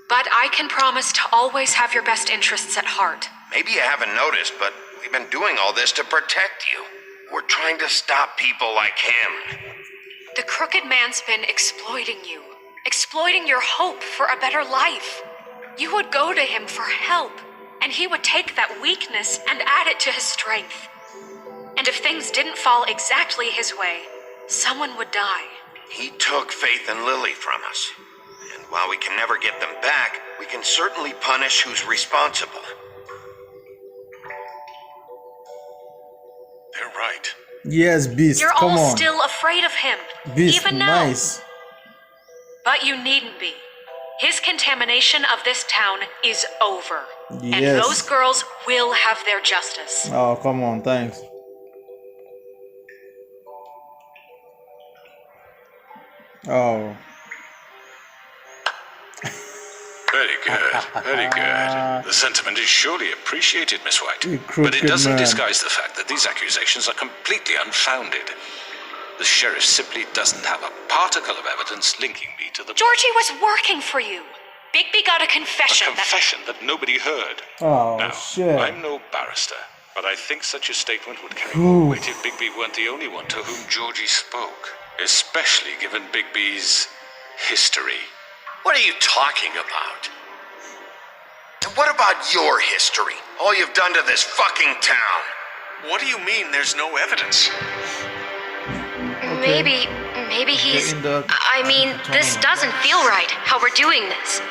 F: But I can promise to always have your best interests at heart.
C: Maybe you haven't noticed, but we've been doing all this to protect you. We're trying to stop people like him.
F: The Crooked Man's been exploiting you. Exploiting your hope for a better life. You would go to him for help, and he would take that weakness and add it to his strength. And if things didn't fall exactly his way, someone would die.
C: He took Faith and Lily from us. And while we can never get them back, we can certainly punish who's responsible.
B: They're right.
A: Yes, Beast.
F: You're
A: Come
F: all
A: on.
F: still afraid of him,
A: Beast,
F: even now.
A: nice.
F: But you needn't be. His contamination of this town is over. And
A: Yes.
F: those girls will have their justice.
A: Oh, come on. Thanks. Oh.
B: Very good, very good. The sentiment is surely appreciated, Miss White.
A: You
B: But it
A: crooked
B: doesn't
A: man.
B: disguise the fact that these accusations are completely unfounded. The sheriff simply doesn't have a particle of evidence linking me to the...
F: Georgie was working for you. Bigby got a
B: A
F: confession
B: confession that nobody heard.
A: Oh,
B: Now,
A: shit.
B: I'm no barrister, but I think such a statement would carry
A: Ooh.
B: more weight if Bigby weren't the only one to whom Georgie spoke. Especially given Bigby's history.
C: What are you talking about? And what about your history? All you've done to this fucking town?
D: What do you mean there's no evidence?
F: Maybe he's... I mean, this doesn't feel right, how we're doing this.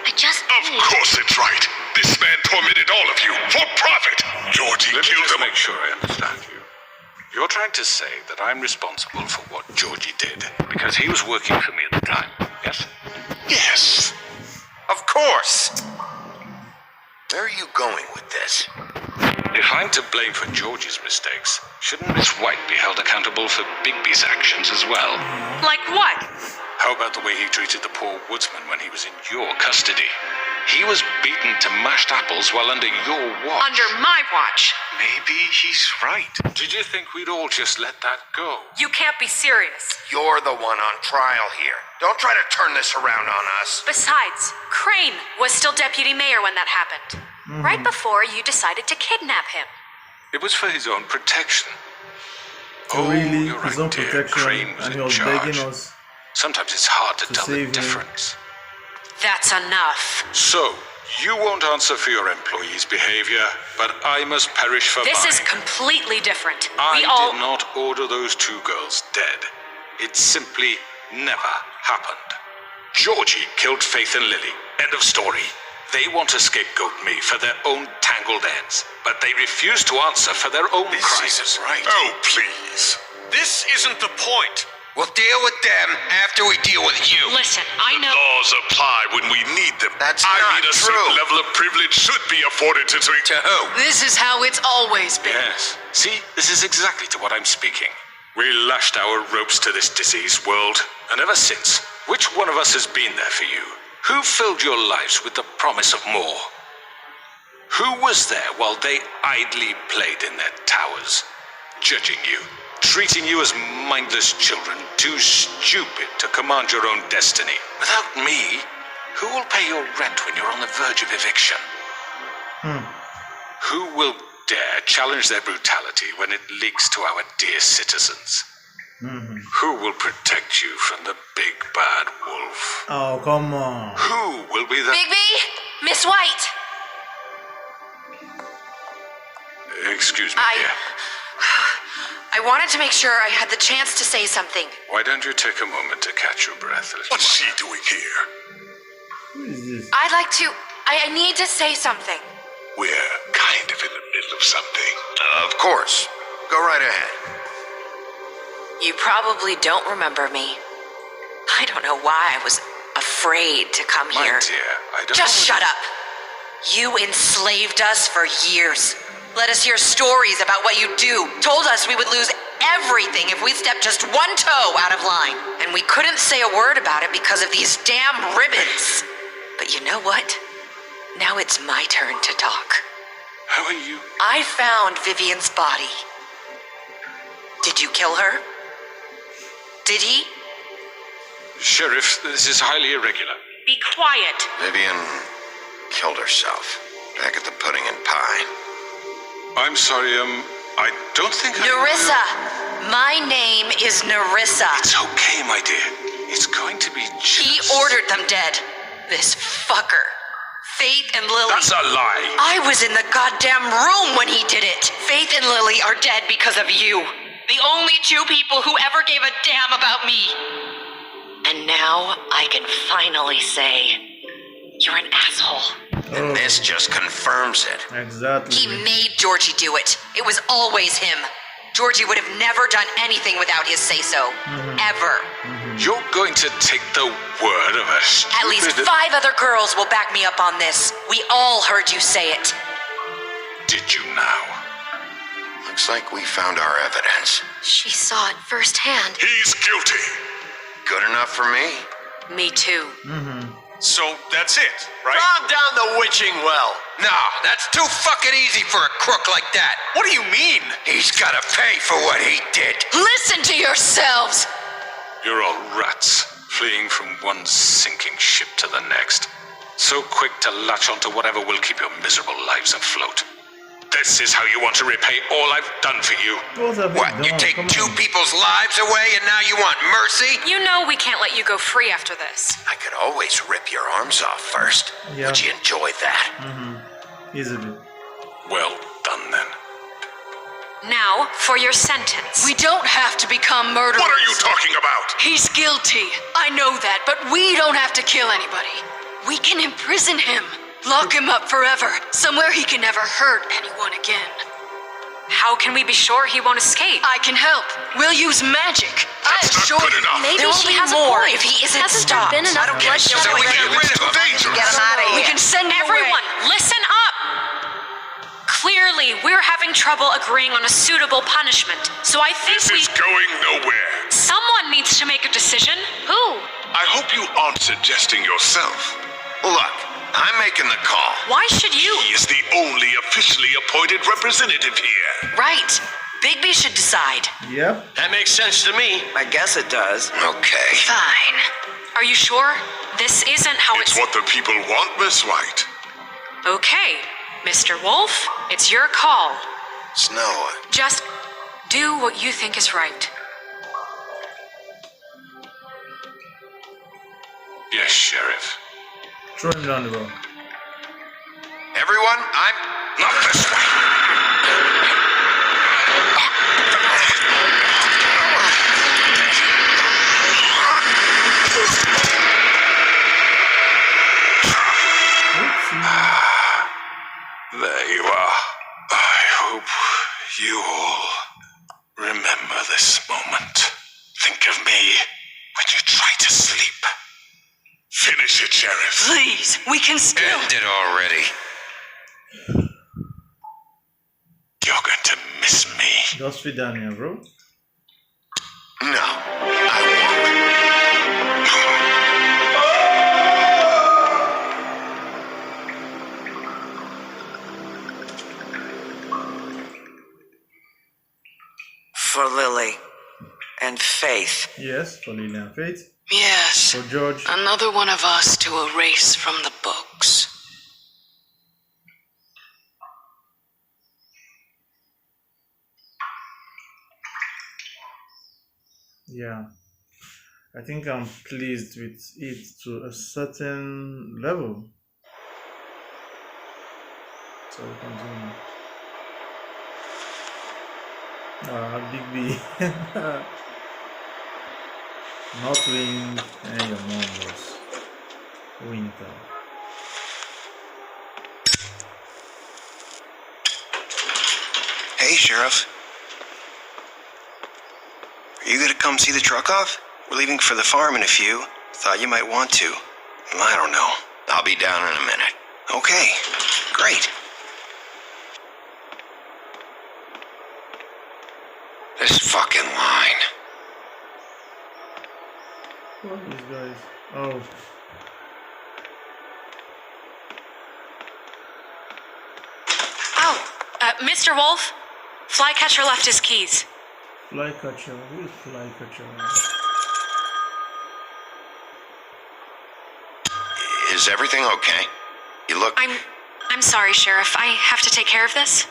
F: I just...
B: Of course it's right. This man tormented all of you for profit. Georgie killed him. Make sure I understand you. You're trying to say that I'm responsible for what Georgie did because he was working for me at the time, yes?
C: Yes. Of course. Where are you going with this?
B: If I'm to blame for Georgie's mistakes, shouldn't Miss White be held accountable for Bigby's actions as well?
F: Like what?
B: How about the way he treated the poor woodsman when he was in your custody? He was beaten to mashed apples while under your watch.
F: Under my watch.
B: Maybe he's right. Did you think we'd all just let that go?
F: You can't be serious.
C: You're the one on trial here. Don't try to turn this around on us.
F: Besides, Crane was still deputy mayor when that happened. Right before you decided to kidnap him.
B: It was for his own protection.
A: Really?
B: You're
A: His
B: right,
A: own
B: dear.
A: protection,
B: Crane was
A: and he
B: in
A: was
B: charge.
A: begging us.
B: Sometimes it's hard to tell the
A: save him.
B: difference.
F: That's enough.
B: So, you won't answer for your employees' behavior, but I must perish for
F: This
B: mine.
F: is completely different.
B: I
F: We all...
B: did not order those two girls dead. It simply never happened. Georgie killed Faith and Lily. End of story. They want to scapegoat me for their own tangled ends, but they refuse to answer for their own crimes.
C: This isn't right.
B: Oh, please.
D: This isn't the point.
C: We'll deal with them after we deal with you.
F: Listen, I know...
B: Laws apply when we need them.
C: That's
B: I
C: not
B: mean, a
C: true.
B: certain level of privilege should be afforded to...
C: To who?
G: This is how it's always been.
B: Yes. See, this is exactly to what I'm speaking. We lashed our ropes to this diseased world, and ever since, which one of us has been there for you? Who filled your lives with the promise of more? Who was there while they idly played in their towers, judging you, treating you as mindless children, too stupid to command your own destiny? Without me, who will pay your rent when you're on the verge of eviction? Who will dare challenge their brutality when it leaks to our dear citizens? Who will protect you from the big bad wolf?
A: Oh, come on.
B: Who will be the...
F: Bigby? Miss White!
B: Excuse me, dear.
F: I wanted to make sure I had the chance to say something.
B: Why don't you take a moment to catch your breath?
C: What's she doing here?
A: Who is this?
F: I'd like to... I need to say something.
C: We're kind of in the middle of something. Of course. Go right ahead.
F: You probably don't remember me. I don't know why I was afraid to come
B: My
F: here.
B: dear, I don't...
F: Just shut up. You enslaved us for years. Let us hear stories about what you do. Told us we would lose everything if we stepped just one toe out of line. And we couldn't say a word about it because of these damn ribbons. But you know what? Now it's my turn to talk.
B: How are you?
F: I found Vivian's body. Did you kill her? Did he?
B: Sheriff, this is highly irregular.
F: Be quiet.
C: Vivian killed herself. Back at the pudding and pie.
B: I'm sorry, I don't think
F: Nerissa! My name is Nerissa.
B: It's okay, my dear. It's going to be just...
F: He ordered them dead. This fucker. Faith and Lily.
B: That's a lie.
F: I was in the goddamn room when he did it. Faith and Lily are dead because of you. The only two people who ever gave a damn about me. And now I can finally say, you're an asshole.
C: And this just confirms it.
A: Exactly.
F: He made Georgie do it. It was always him. Georgie would have never done anything without his say-so. Ever.
B: You're going to take the word of a
F: At least 5 other girls will back me up on this. We all heard you say it.
B: Did you now?
C: Looks like we found our evidence.
F: She saw it firsthand.
C: He's guilty. Good enough for me.
F: Me too.
C: So that's it, right?
H: Calm down the witching well. No, that's too fucking easy for a crook like that.
C: What do you mean? He's gotta pay for what he did.
G: Listen to yourselves!
B: You're all rats, fleeing from one sinking ship to the next. So quick to latch onto whatever will keep your miserable lives afloat. This is how you want to repay all I've done for you.
C: What, you take 2 people's lives away and now you want mercy?
F: You know we can't let you go free after this.
C: I could always rip your arms off first.
A: Yeah.
C: Would you enjoy that?
A: Easily.
B: Well done, then.
F: Now, for your sentence.
G: We don't have to become murderers.
C: What are you talking about?
G: He's guilty. I know that, but we don't have to kill anybody. We can imprison him. Lock him up forever, somewhere he can never hurt anyone again.
F: How can we be sure he won't escape?
G: I can help. We'll use magic. I assure you.
F: Maybe
G: There will
F: she
G: be
F: has
G: more
F: a point.
G: if he isn't
F: Hasn't
G: stopped.
F: there been enough bloodshed?
C: So we get rid of him.
I: Get him out of
G: We
I: here.
G: can send him
F: Everyone,
G: away.
F: listen up! Clearly, we're having trouble agreeing on a suitable punishment, so I think
C: going nowhere.
F: someone needs to make a decision. Who?
C: I hope you aren't suggesting yourself. Look, I'm making the call.
F: Why should you?
C: He is the only officially appointed representative here.
F: Right. Bigby should decide.
A: Yep.
H: That makes sense to me.
I: I guess it does.
C: Okay.
F: Fine. Are you sure? This isn't how it's...
C: what the people want, Miss White.
F: Okay. Mr. Wolf, it's your call.
C: Snow.
F: Just do what you think is right.
B: Yes, Sheriff.
A: Throw him down the road.
C: Everyone, I'm not this way.
B: There you are. I hope you all remember this moment. Think of me when you try to sleep.
C: Finish it, Sheriff.
G: Please, we can still.
H: End it already.
B: You're going to miss me.
A: Just feed down here, bro.
C: No, I won't.
I: For Lily and Faith.
A: Yes, for Lily and Faith.
G: Yes.
A: For George.
G: Another one of us to erase from the books.
A: Yeah, I think I'm pleased with it to a certain level. So we continue. Bigby. Not wind, and your mom was winter.
C: Hey, Sheriff. Are you gonna come see the truck off? We're leaving for the farm in a few. Thought you might want to. I don't know. I'll be down in a minute. Okay, great.
H: This fucking line.
A: What are these guys? Oh.
F: Oh, Mr. Wolf, Flycatcher left his keys.
A: Flycatcher. Who is Flycatcher?
C: Is everything okay? You look...
F: I'm sorry, Sheriff. I have to take care of this.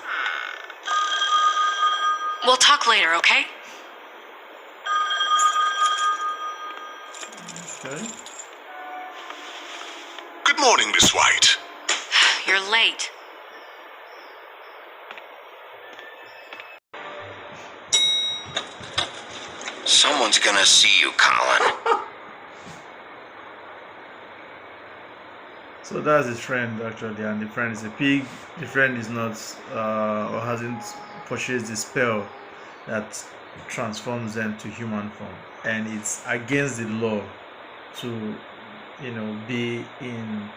F: We'll talk later, okay?
A: Okay.
B: Good morning, Miss White.
F: You're late.
C: Someone's gonna see you, Colin.
A: So that's his friend actually, and the friend is a pig. The friend is not or hasn't purchased the spell that transforms them to human form, and it's against the law to, be in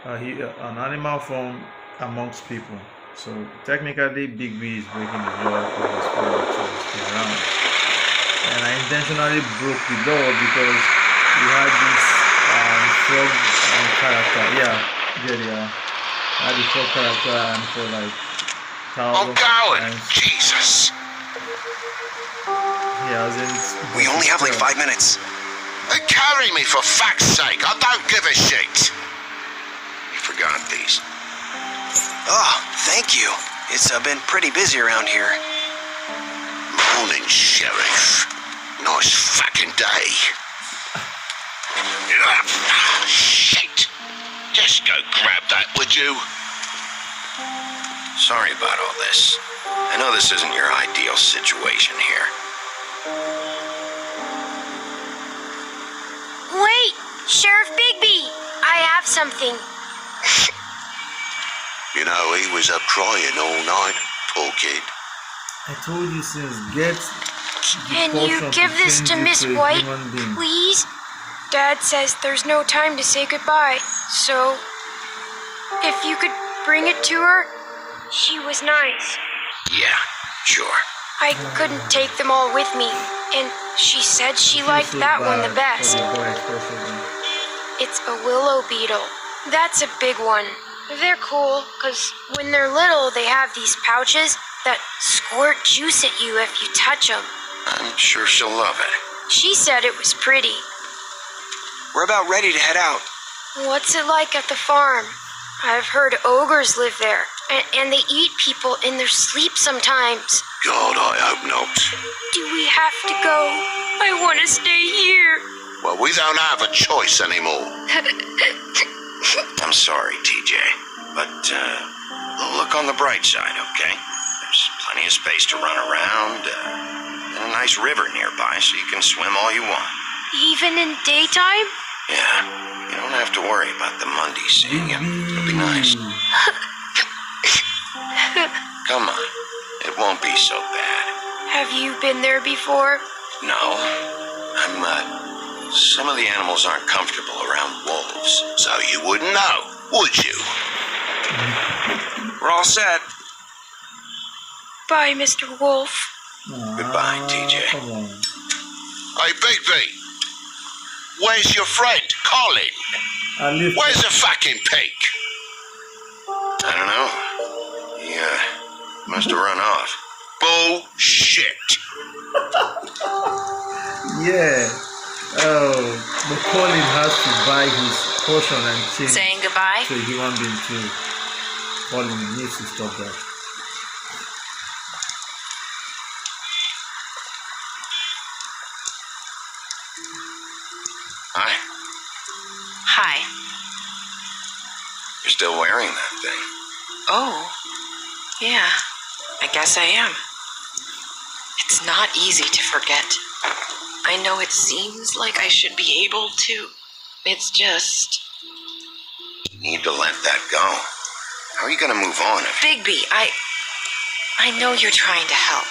A: an animal form amongst people. So technically, Bigby is breaking the law for his spirit to stay around. And I intentionally broke the law because we had this frog character. Yeah, there they are. I had the frog character, and for like thousands
H: I'm going.
A: of times
H: Jesus.
A: he hasn't.
C: We only have like 5 minutes.
H: Carry me for fuck's sake. I don't give a shit.
C: You forgot these. Oh, thank you. It's been pretty busy around here.
H: Morning, Sheriff. Nice fucking day. Shit. Just go grab that, would you?
C: Sorry about all this. I know this isn't your ideal situation here.
J: Wait! Sheriff Bigby! I have something.
H: You know, he was up crying all night, poor kid.
A: I told you since get.
J: Can you give this to Miss White, please? Dad says there's no time to say goodbye, so if you could bring it to her, she was nice.
C: Yeah, sure.
J: I couldn't take them all with me, and she said she liked that one the best. It's a willow beetle. That's a big one. They're cool, because when they're little, they have these pouches that squirt juice at you if you touch them.
C: I'm sure she'll love it.
J: She said it was pretty.
C: We're about ready to head out.
J: What's it like at the farm? I've heard ogres live there, and they eat people in their sleep sometimes.
H: God, I hope not.
J: Do we have to go? I want to stay here.
H: Well, we don't have a choice anymore.
C: I'm sorry, TJ, but look on the bright side, okay? There's plenty of space to run around, and a nice river nearby so you can swim all you want.
J: Even in daytime?
C: Yeah, you don't have to worry about the Monday seeing you. It'll be nice. Come on, it won't be so bad.
J: Have you been there before?
C: No, some of the animals aren't comfortable around wolves.
H: So you wouldn't know, would you?
C: We're all set.
J: Bye, Mr. Wolf.
C: Goodbye, TJ.
A: Come on.
H: Hey, Bigby. Where's your friend, Colin? Where's the fucking pig?
C: I don't know. He must have run off.
H: Bullshit.
A: Yeah. Oh, but Colin has to buy his portion and change
G: Saying goodbye?
A: to a human being too. Colin needs to stop that.
C: Hi.
F: Hi.
C: You're still wearing that thing.
F: Oh, yeah, I guess I am. It's not easy to forget. I know it seems like I should be able to. It's just...
C: You need to let that go. How are you gonna move on if...
F: Bigby, I know you're trying to help,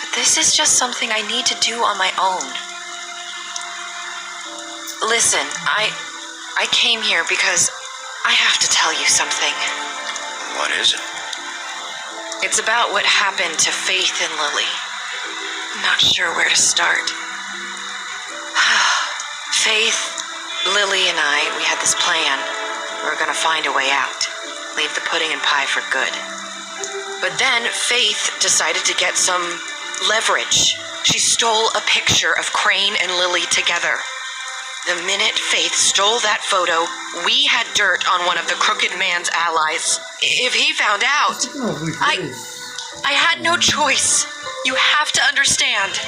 F: but this is just something I need to do on my own. Listen, I came here because I have to tell you something.
C: What is it?
F: It's about what happened to Faith and Lily. I'm not sure where to start. Faith, Lily, and we had this plan. We were gonna find a way out. Leave the pudding and pie for good. But then Faith decided to get some leverage. She stole a picture of Crane and Lily together. The minute Faith stole that photo, we had dirt on one of the Crooked Man's allies. If he found out, I had no choice. You have to understand.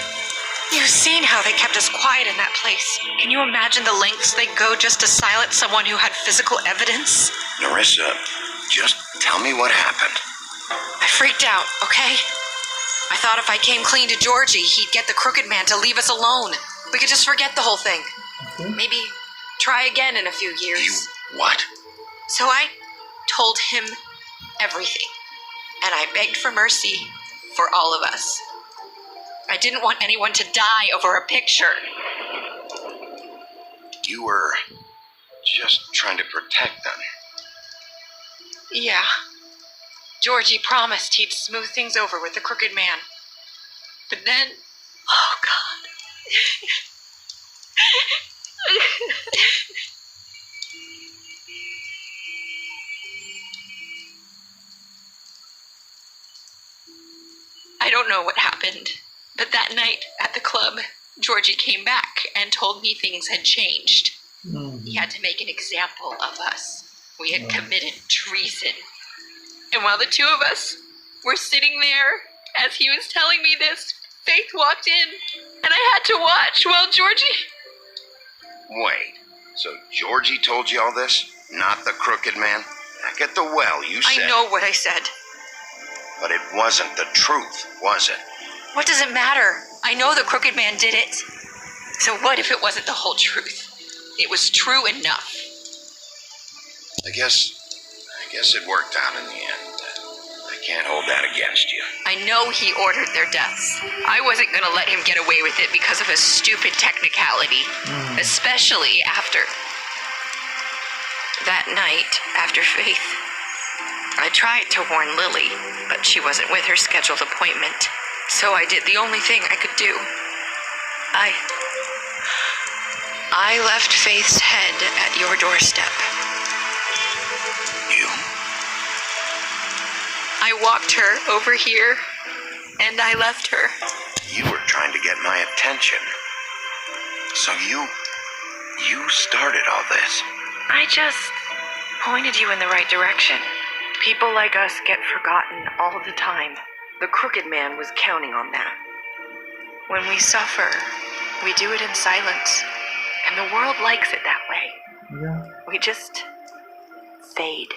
F: You've seen how they kept us quiet in that place. Can you imagine the lengths they go just to silence someone who had physical evidence?
C: Nerissa, just tell me what happened.
F: I freaked out, okay? I thought if I came clean to Georgie, he'd get the Crooked Man to leave us alone. We could just forget the whole thing.
A: Okay.
F: Maybe try again in a few years.
C: You what?
F: So I told him everything, and I begged for mercy for all of us. I didn't want anyone to die over a picture.
C: You were just trying to protect them.
F: Yeah. Georgie promised he'd smooth things over with the Crooked Man. But then... Oh, God. I don't know what happened, but that night at the club, Georgie came back and told me things had changed. He had to make an example of us. We had committed treason. And while the two of us were sitting there, as he was telling me this, Faith walked in, and I had to watch while Georgie...
C: Wait, so Georgie told you all this? Not the Crooked Man? Back at the well, you said...
F: I know what I said.
C: But it wasn't the truth, was it?
F: What does it matter? I know the Crooked Man did it. So what if it wasn't the whole truth? It was true enough.
C: I guess it worked out in the end. I can't hold that against you.
F: I know he ordered their deaths. I wasn't gonna let him get away with it because of a stupid technicality. Especially after... that night, after Faith. I tried to warn Lily, but she wasn't with her scheduled appointment. So I did the only thing I could do. I left Faith's head at your doorstep.
C: You?
F: I walked her over here, and I left her.
C: You were trying to get my attention. So you started all this.
F: I just pointed you in the right direction. People like us get forgotten all the time. The Crooked Man was counting on that. When we suffer, we do it in silence, and the world likes it that way.
A: Yeah.
F: We just fade,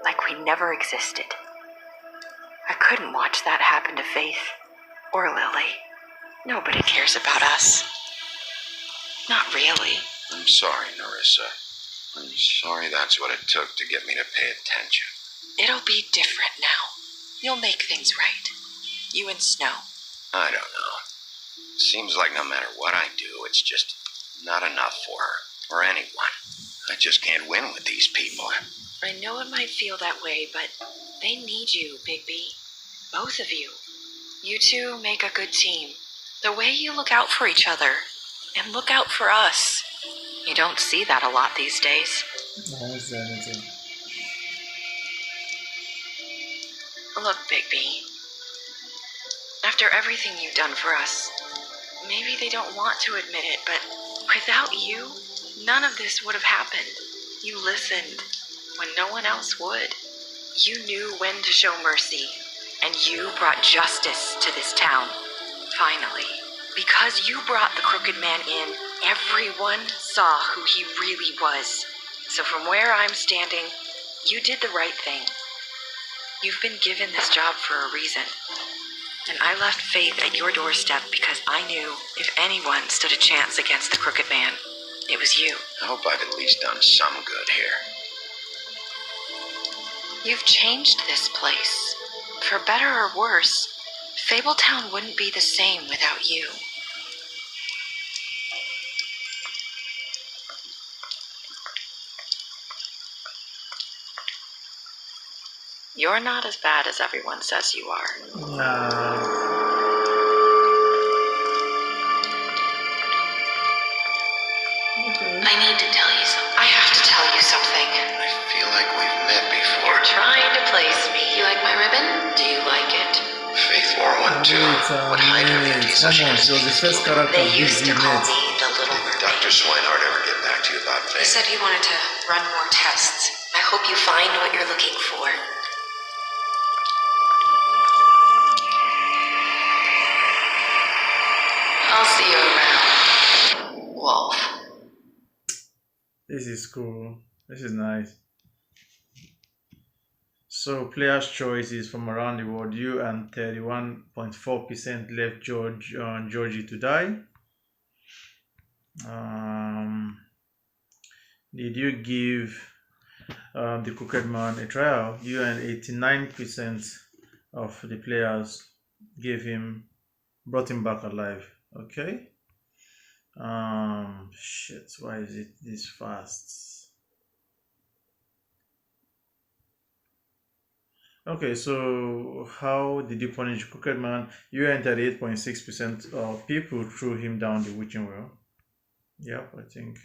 F: like we never existed. I couldn't watch that happen to Faith or Lily. Nobody cares about us. Not really.
C: I'm sorry, Nerissa. I'm sorry that's what it took to get me to pay attention.
F: It'll be different now. You'll make things right. You and Snow.
C: I don't know. Seems like no matter what I do, it's just not enough for her, or anyone. I just can't win with these people.
F: I know it might feel that way, but they need you, Bigby. Both of you. You two make a good team. The way you look out for each other, and look out for us. You don't see that a lot these days. Look, Bigby. After everything you've done for us, maybe they don't want to admit it, but without you, none of this would have happened. You listened when no one else would. You knew when to show mercy, and you brought justice to this town. Finally. Because you brought the Crooked Man in Everyone saw who he really was. So from where I'm standing, you did the right thing. You've been given this job for a reason. And I left Faith at your doorstep because I knew if anyone stood a chance against the Crooked Man, it was you.
C: I hope I've at least done some good here.
F: You've changed this place. For better or worse, Fabletown wouldn't be the same without you. You're not as bad as everyone says you are. I need to tell you something. I have to tell you something.
C: I feel like we've met before.
F: You're trying to place me. You like my ribbon? Do you like it?
C: Faith wore one too. What height have you so she can
A: so the first character
F: They used to call
A: met.
F: me the Little
C: Did
F: Mermaid.
C: Dr. Swinehart ever get back to you about
F: He
C: Faith?
F: said he wanted to run more tests. I hope you find what you're looking for. I'll see you around, Wolf.
A: This is cool. This is nice. So players' choices from around the world. You and 31.4% left Georgie to die. Did you give the Crooked Man a trial? You and 89% of the players brought him back alive. Okay. Shit, why is it this fast? Okay, so how did you punish Crooked Man? You entered 8.6% of people threw him down the witching well. Yep, I think.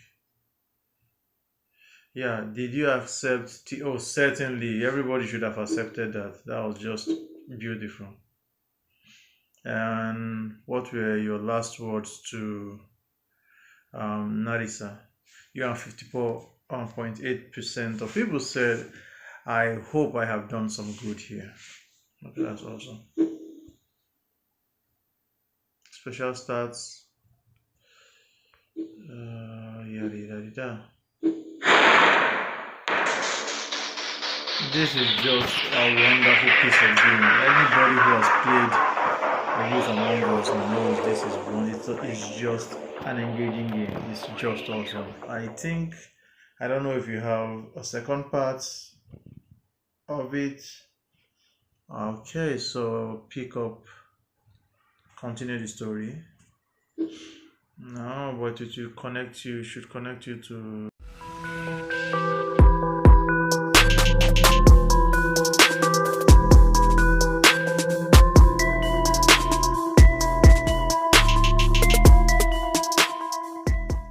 A: Yeah, did you accept? Oh, certainly. Everybody should have accepted that. That was just beautiful. And what were your last words to Narisa? You are 54.8% of people said, I hope I have done some good here. Okay, that's awesome. Special stats. This is just a wonderful piece of game. Anybody who has played The Wolf Among Us knows this is one. It's just an engaging game. It's just awesome. I don't know if you have a second part of it. Okay, so continue the story. No, but it will should connect you to